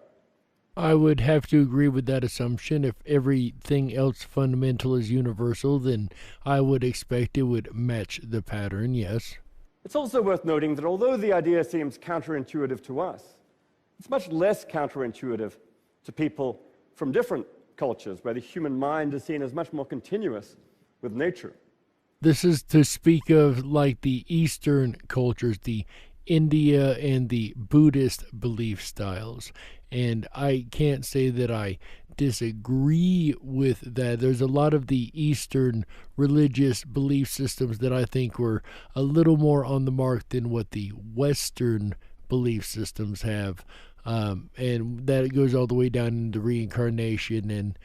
Speaker 4: I would have to agree with that assumption. If everything else fundamental is universal, then I would expect it would match the pattern, yes.
Speaker 13: It's also worth noting that although the idea seems counterintuitive to us, it's much less counterintuitive to people from different cultures, where the human mind is seen as much more continuous with nature.
Speaker 4: This is to speak of like the Eastern cultures, the India and the Buddhist belief styles. And I can't say that I disagree with that. There's a lot of the Eastern religious belief systems that I think were a little more on the mark than what the Western belief systems have. And that goes all the way down into reincarnation and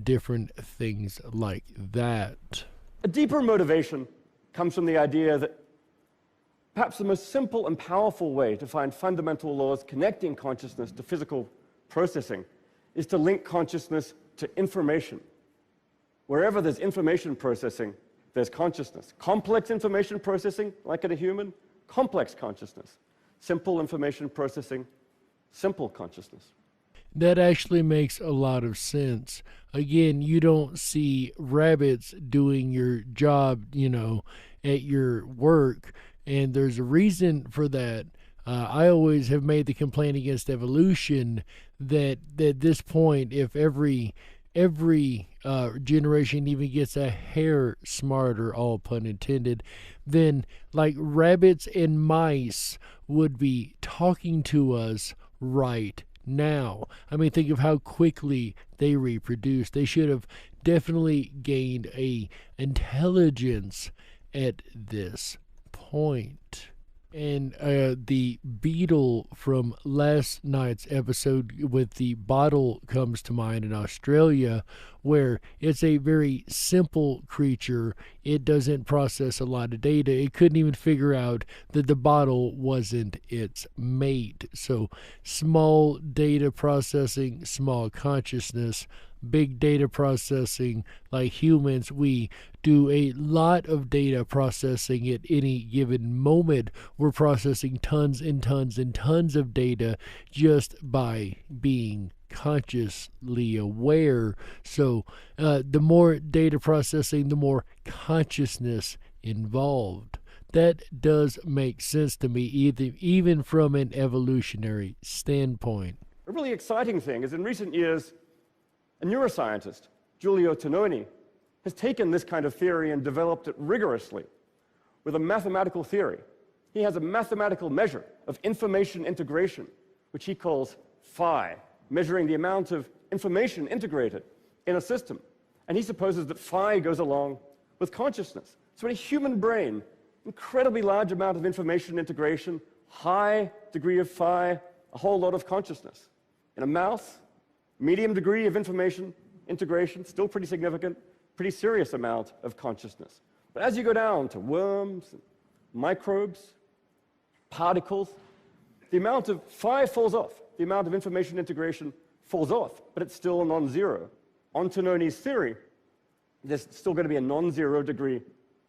Speaker 4: different things like that.
Speaker 13: A deeper motivation comes from the idea that perhaps the most simple and powerful way to find fundamental laws connecting consciousness to physical processing is to link consciousness to information. Wherever there's information processing, there's consciousness. Complex information processing, like in a human, complex consciousness. Simple information processing, simple consciousness.
Speaker 4: That actually makes a lot of sense. Again, you don't see rabbits doing your job, at your work, and there's a reason for that. I always have made the complaint against evolution that at this point, if every generation even gets a hair smarter, all pun intended, then like rabbits and mice would be talking to us right now. I mean, think of how quickly they reproduce. They should have definitely gained a intelligence at this point. And the beetle from last night's episode with the bottle comes to mind in Australia, where it's a very simple creature. It doesn't process a lot of data. It couldn't even figure out that the bottle wasn't its mate. So small data processing, small consciousness. Big data processing, like humans, we do a lot of data processing at any given moment. We're processing tons and tons and tons of data just by being consciously aware. So the more data processing, the more consciousness involved. That does make sense to me, even from an evolutionary standpoint.
Speaker 13: A really exciting thing is in recent years, a neuroscientist, Giulio Tononi, has taken this kind of theory and developed it rigorously with a mathematical theory. He has a mathematical measure of information integration, which he calls phi, measuring the amount of information integrated in a system. And he supposes that phi goes along with consciousness. So in a human brain, incredibly large amount of information integration, high degree of phi, a whole lot of consciousness. In a mouse, medium degree of information integration, still pretty significant, pretty serious amount of consciousness. But as you go down to worms, microbes, particles, the amount of phi falls off. The amount of information integration falls off, but it's still non-zero. On Tononi's theory, there's still going to be a non-zero degree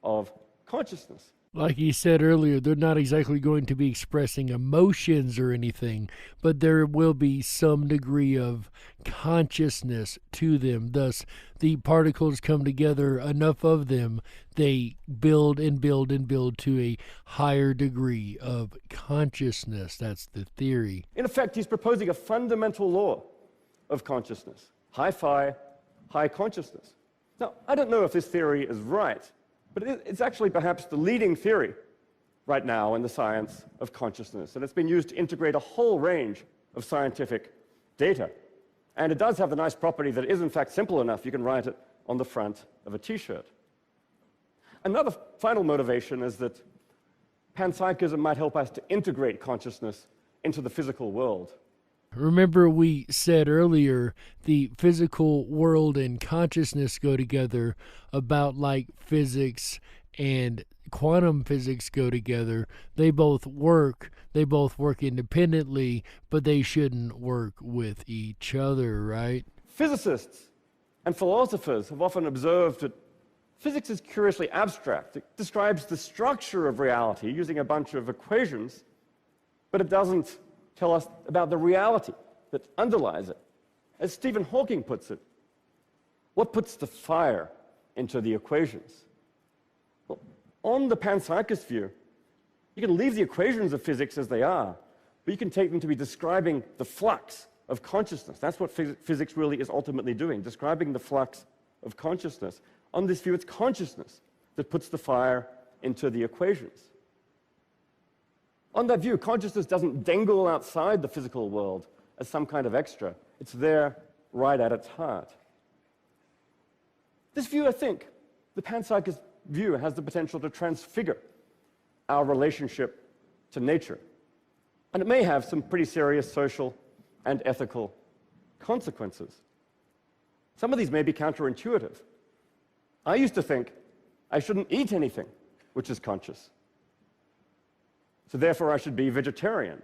Speaker 13: of consciousness.
Speaker 4: Like he said earlier, they're not exactly going to be expressing emotions or anything, but there will be some degree of consciousness to them. Thus, the particles come together, enough of them, they build and build and build to a higher degree of consciousness. That's the theory.
Speaker 13: In effect, he's proposing a fundamental law of consciousness. High phi, high consciousness. Now, I don't know if this theory is right, but it's actually perhaps the leading theory right now in the science of consciousness, and it's been used to integrate a whole range of scientific data. And it does have the nice property that it is in fact simple enough you can write it on the front of a t-shirt. Another final motivation is that Pan-Psychism might help us to integrate consciousness into the physical world.
Speaker 4: Remember we said earlier the physical world and consciousness go together about like physics and quantum physics go together. They both work independently, but they shouldn't work with each other, right?
Speaker 13: Physicists and philosophers have often observed that physics is curiously abstract. It describes the structure of reality using a bunch of equations, but it doesn't tell us about the reality that underlies it. As Stephen Hawking puts it, what puts the fire into the equations? Well, on the panpsychist view, you can leave the equations of physics as they are, but you can take them to be describing the flux of consciousness. That's what physics really is ultimately doing, describing the flux of consciousness. On this view, it's consciousness that puts the fire into the equations. On that view, consciousness doesn't dangle outside the physical world as some kind of extra. It's there right at its heart. This view, I think, the panpsychist view, has the potential to transfigure our relationship to nature. And it may have some pretty serious social and ethical consequences. Some of these may be counterintuitive. I used to think I shouldn't eat anything which is conscious, so therefore I should be vegetarian.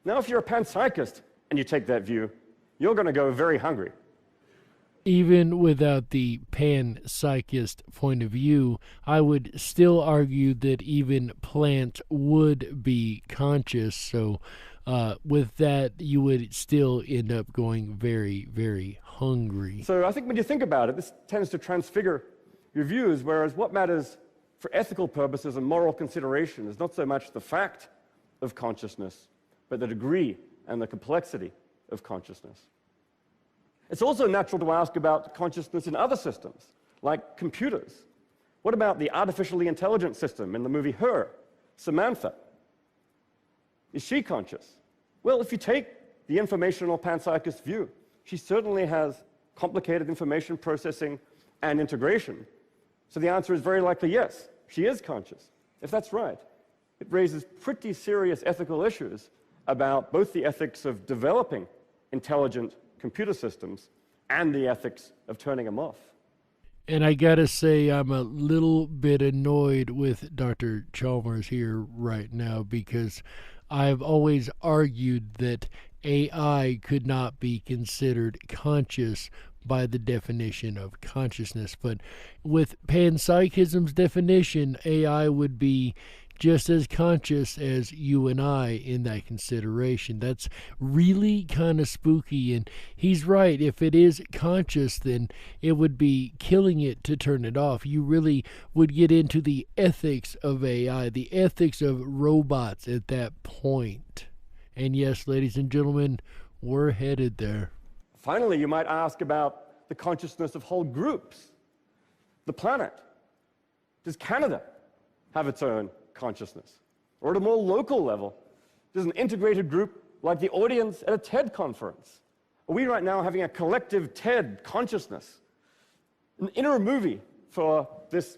Speaker 13: Now, if you're a panpsychist and you take that view, you're going to go very hungry.
Speaker 4: Even without the panpsychist point of view, I would still argue that even plants would be conscious. So with that, you would still end up going very, very hungry.
Speaker 13: So I think when you think about it, this tends to transfigure your views, whereas what matters for ethical purposes and moral consideration is not so much the fact of consciousness, but the degree and the complexity of consciousness. It's also natural to ask about consciousness in other systems, like computers. What about the artificially intelligent system in the movie Her, Samantha? Is she conscious? Well, if you take the informational panpsychist view, she certainly has complicated information processing and integration. So the answer is very likely yes, she is conscious. If that's right, it raises pretty serious ethical issues about both the ethics of developing intelligent computer systems and the ethics of turning them off.
Speaker 4: And I gotta say, I'm a little bit annoyed with Dr. Chalmers here right now, because I've always argued that AI could not be considered conscious by the definition of consciousness. But with Pan-Psychism's definition, AI would be just as conscious as you and I in that consideration. That's really kind of spooky, and he's right. If it is conscious, then it would be killing it to turn it off. You really would get into the ethics of AI, the ethics of robots at that point. And yes, ladies and gentlemen, we're headed there.
Speaker 13: Finally, you might ask about the consciousness of whole groups. The planet. Does Canada have its own consciousness? Or at a more local level, does an integrated group like the audience at a TED conference? Are we right now having a collective TED consciousness? An inner movie for this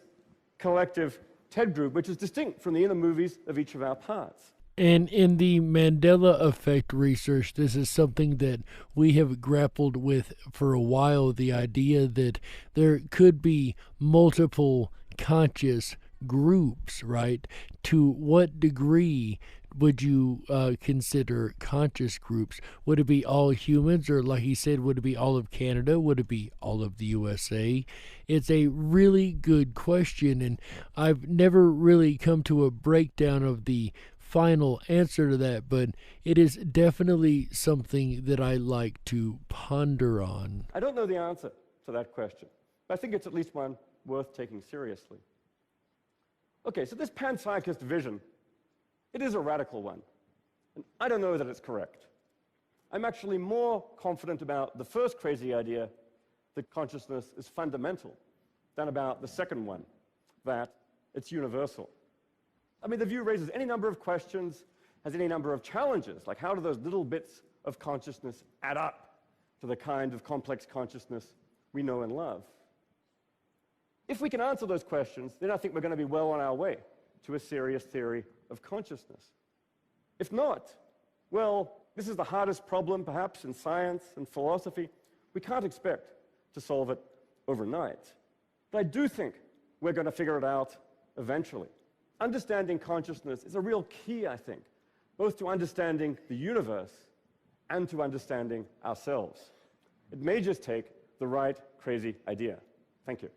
Speaker 13: collective TED group, which is distinct from the inner movies of each of our parts.
Speaker 4: And in the Mandela effect research, this is something that we have grappled with for a while, the idea that there could be multiple conscious groups, right? To what degree would you consider conscious groups? Would it be all humans, or like he said, would it be all of Canada? Would it be all of the USA? It's a really good question, and I've never really come to a breakdown of the final answer to that, but it is definitely something that I like to ponder on.
Speaker 13: I don't know the answer to that question, but I think it's at least one worth taking seriously. Okay, so this pan-psychist vision, it is a radical one, and I don't know that it's correct. I'm actually more confident about the first crazy idea, that consciousness is fundamental, than about the second one, that it's universal. I mean, the view raises any number of questions, has any number of challenges, like how do those little bits of consciousness add up to the kind of complex consciousness we know and love? If we can answer those questions, then I think we're going to be well on our way to a serious theory of consciousness. If not, well, this is the hardest problem, perhaps, in science and philosophy. We can't expect to solve it overnight. But I do think we're going to figure it out eventually. Understanding consciousness is a real key, I think, both to understanding the universe and to understanding ourselves. It may just take the right crazy idea. Thank you.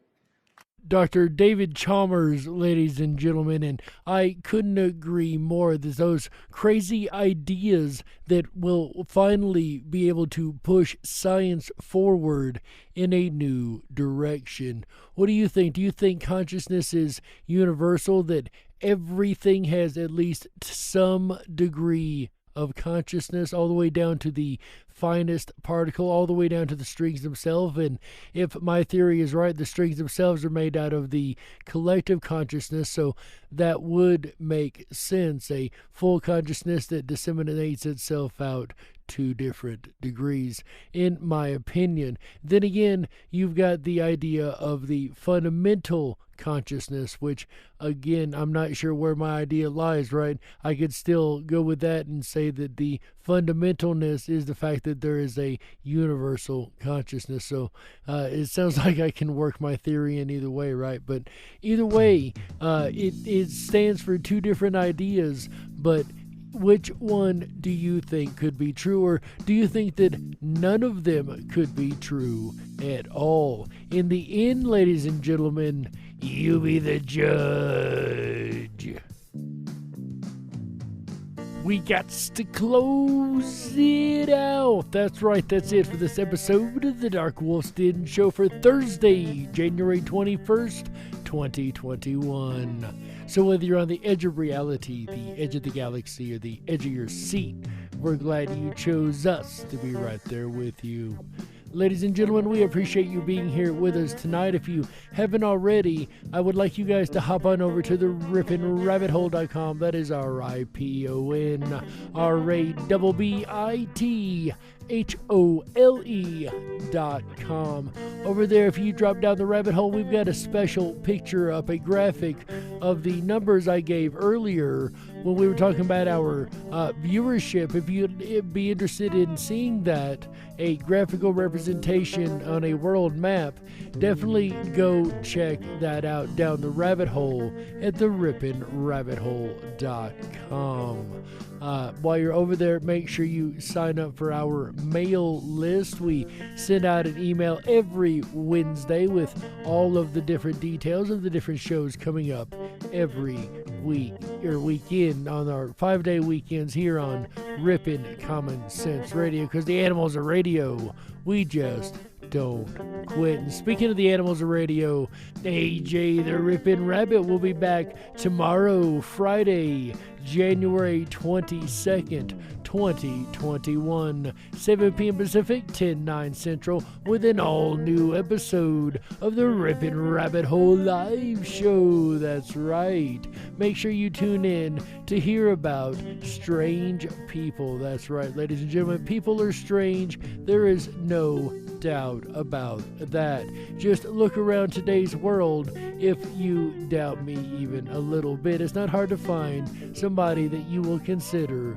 Speaker 4: Dr. David Chalmers, ladies and gentlemen, and I couldn't agree more that those crazy ideas that will finally be able to push science forward in a new direction. What do you think? Do you think consciousness is universal, that everything has at least some degree of consciousness, all the way down to the finest particle, all the way down to the strings themselves? And if my theory is right, the strings themselves are made out of the collective consciousness, so that would make sense, a full consciousness that disseminates itself out to different degrees, in my opinion. Then again, you've got the idea of the fundamental consciousness, which, again, I'm not sure where my idea lies, right? I could still go with that and say that the fundamentalness is the fact that there is a universal consciousness. So it sounds like I can work my theory in either way, right? But either way, it stands for two different ideas, but which one do you think could be true, or do you think that none of them could be true at all? In the end, ladies and gentlemen, you be the judge. We got to close it out. That's right, that's it for this episode of the Darkwolf's Den Show for Thursday, January 21st, 2021. So whether you're on the edge of reality, the edge of the galaxy, or the edge of your seat, we're glad you chose us to be right there with you. Ladies and gentlemen, we appreciate you being here with us tonight. If you haven't already, I would like you guys to hop on over to the ripinrabbithole.com. That is RIPONRABBITHOLE.com. Over there, if you drop down the rabbit hole, we've got a special picture up, a graphic of the numbers I gave earlier when we were talking about our viewership. If you'd be interested in seeing that, a graphical representation on a world map, definitely go check that out down the rabbit hole at the ripinrabbithole.com. While you're over there, make sure you sign up for our mail list. We send out an email every Wednesday with all of the different details of the different shows coming up every week or weekend on our 5-day weekends here on Rippin' Common Sense Radio, because the animals of radio, we just don't quit. And speaking of the animals of radio, AJ the Rippin' Rabbit will be back tomorrow, Friday, January 22nd, 2021, 7 p.m. Pacific, 10/9 Central, with an all-new episode of the Rippin' Rabbit Hole Live Show. That's right. Make sure you tune in to hear about strange people. That's right, ladies and gentlemen. People are strange. There is no doubt about that. Just look around today's world. If you doubt me even a little bit, it's not hard to find somebody that you will consider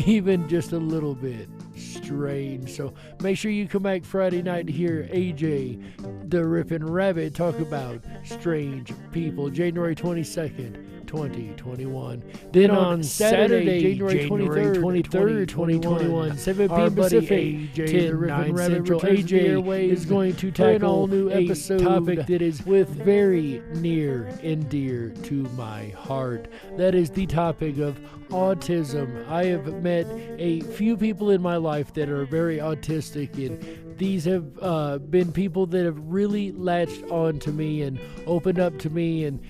Speaker 4: even just a little bit strange. So make sure you come back Friday night to hear AJ the Rippin' Rabbit talk about strange people, January 22nd. 2021. Then on Saturday, January 23rd, 2021, 7 p.m. Pacific, 10, 9 Central, AJ is going to tackle an all-new episode topic that is very near and dear to my heart. That is the topic of autism. I have met a few people in my life that are very autistic, and these have been people that have really latched on to me and opened up to me and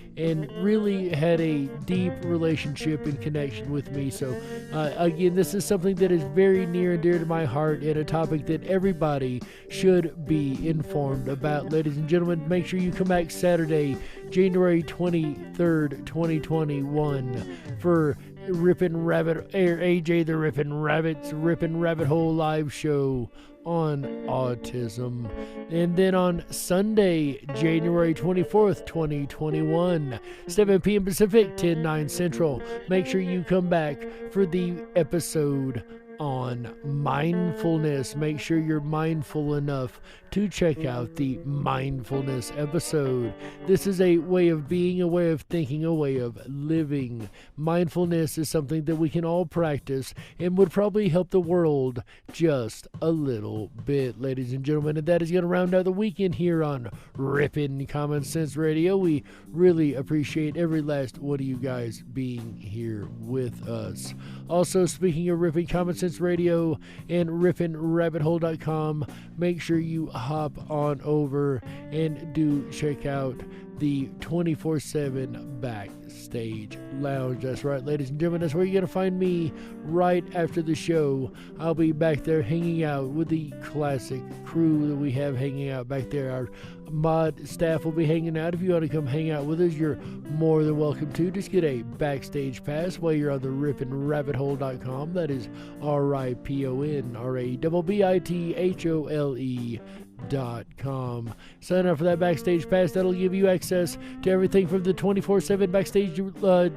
Speaker 4: really had a deep relationship and connection with me. So again, this is something that is very near and dear to my heart, and a topic that everybody should be informed about. Ladies and gentlemen, make sure you come back Saturday, January 23rd, 2021 for Rippin' Rabbit, AJ the Rippin' Rabbit's Rippin' Rabbit Hole live show on autism. And then on Sunday, January 24th, 2021, 7 p.m. Pacific, 10, 9 Central, make sure you come back for the episode on mindfulness. Make sure you're mindful enough to check out the mindfulness episode. This is a way of being, a way of thinking, a way of living. Mindfulness is something that we can all practice and would probably help the world just a little bit, ladies and gentlemen. And that is going to round out the weekend here on Rippin' Common Sense Radio. We really appreciate every last one of you guys being here with us. Also, speaking of Rippin' Common Sense Radio and rippinrabbithole.com, make sure you hop on over and do check out the 24/7 Backstage Lounge. That's right, ladies and gentlemen, that's where you're going to find me right after the show. I'll be back there hanging out with the classic crew that we have hanging out back there. Our mod staff will be hanging out. If you want to come hang out with us, you're more than welcome to. Just get a backstage pass while you're on the rippinrabbithole.com. That is rippinrabbithole.com. Sign up for that backstage pass. That'll give you access to everything from the 24/7 backstage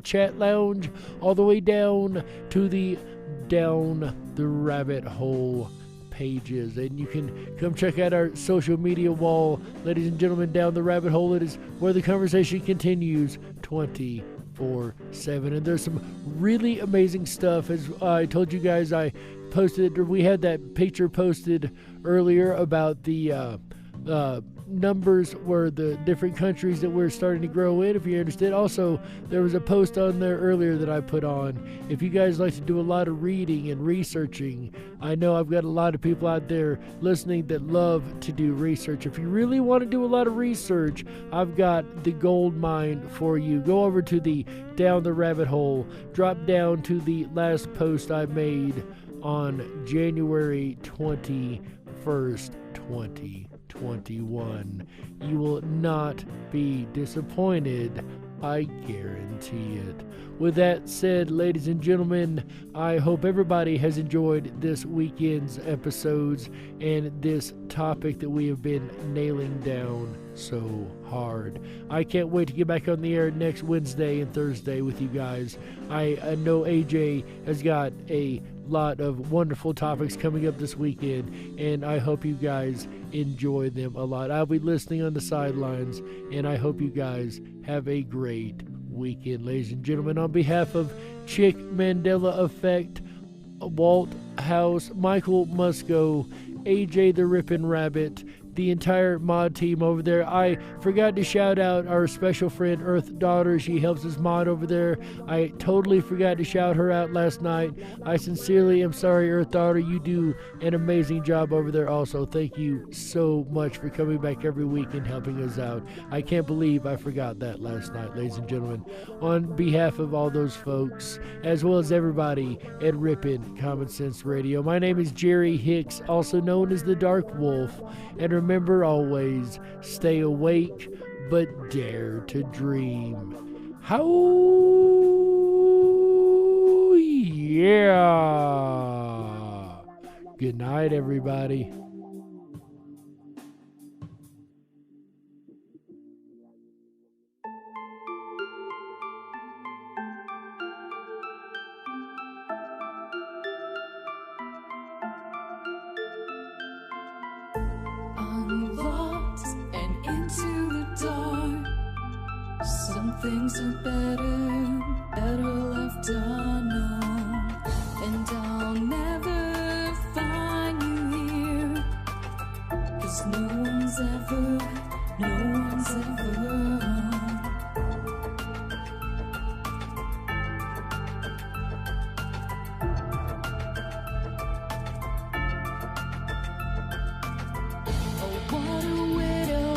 Speaker 4: chat lounge all the way down to the Down the Rabbit Hole pages. And you can come check out our social media wall, ladies and gentlemen. Down the Rabbit Hole, it is where the conversation continues 24/7. And there's some really amazing stuff. As I told you guys, I posted, we had that picture posted earlier about the numbers where the different countries that we're starting to grow in, if you're interested. Also, there was a post on there earlier that I put on. If you guys like to do a lot of reading and researching, I know I've got a lot of people out there listening that love to do research. If you really want to do a lot of research, I've got the gold mine for you. Go over to the Down the Rabbit Hole, drop down to the last post I made on January 21st, 2021. You will not be disappointed, I guarantee it. With that said, ladies and gentlemen, I hope everybody has enjoyed this weekend's episodes and this topic that we have been nailing down so hard. I can't wait to get back on the air next Wednesday and Thursday with you guys. I know AJ has got a lot of wonderful topics coming up this weekend, and I hope you guys enjoy them a lot. I'll be listening on the sidelines, and I hope you guys have a great weekend, ladies and gentlemen. On behalf of Chick Mandela Effect, Walt House, Michael Musco, AJ the Rippin' Rabbit, the entire mod team over there. I forgot to shout out our special friend Earth Daughter. She helps us mod over there. I totally forgot to shout her out last night. I sincerely am sorry, Earth Daughter. You do an amazing job over there also. Thank you so much for coming back every week and helping us out. I can't believe I forgot that last night, ladies and gentlemen. On behalf of all those folks, as well as everybody at Rippin' Common Sense Radio, my name is Jerry Hicks, also known as the Dark Wolf. And remember always, stay awake, but dare to dream. How yeah! Good night, everybody.
Speaker 1: Some things are better left unknown. And I'll never find you here, 'cause no one's ever What a widow,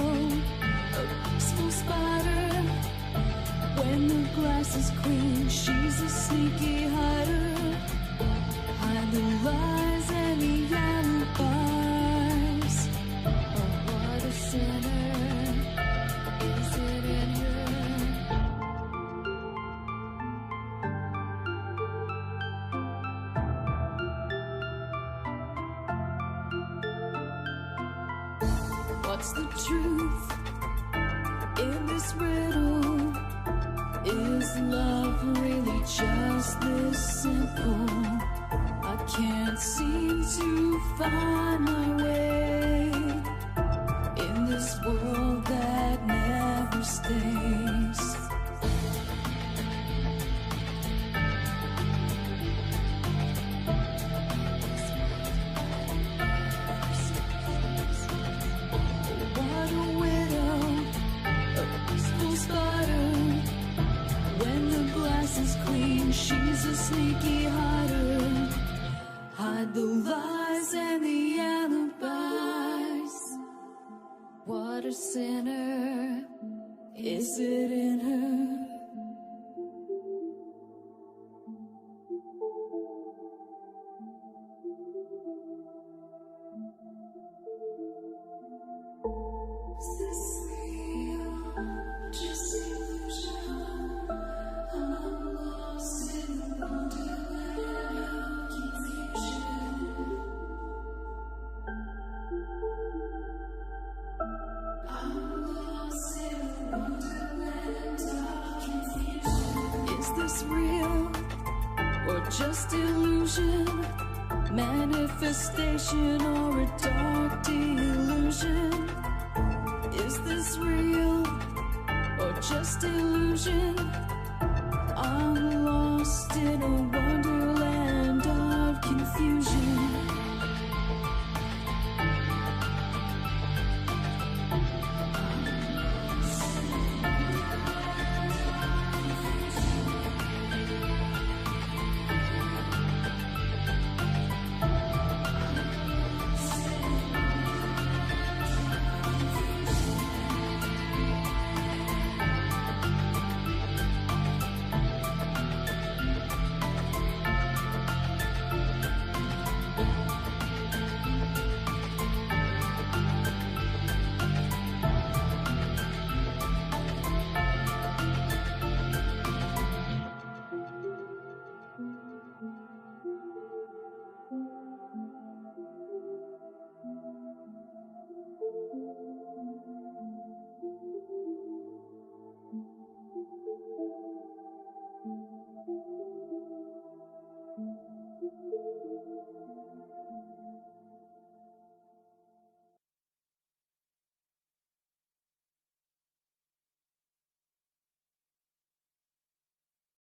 Speaker 1: a peaceful spider. When the glass is clean, she's a sneaky hider. Hide the lies and the alibis. Oh, what a sinner. Is it in her? What's the truth in this riddle? Is love really just this simple? I can't seem to find my way in this world that never stays. What a widow, a peaceful spider. When the glass is clean, she's a sneaky hider. Hide the lies and the alibis. What a sinner. Is it in her? Is this real? Just illusion? I'm lost in the wonderland of confusion. I'm lost in the wonderland of confusion. Is this real or just illusion? Manifestation or a dark delusion? Is this real or just illusion? I'm lost in a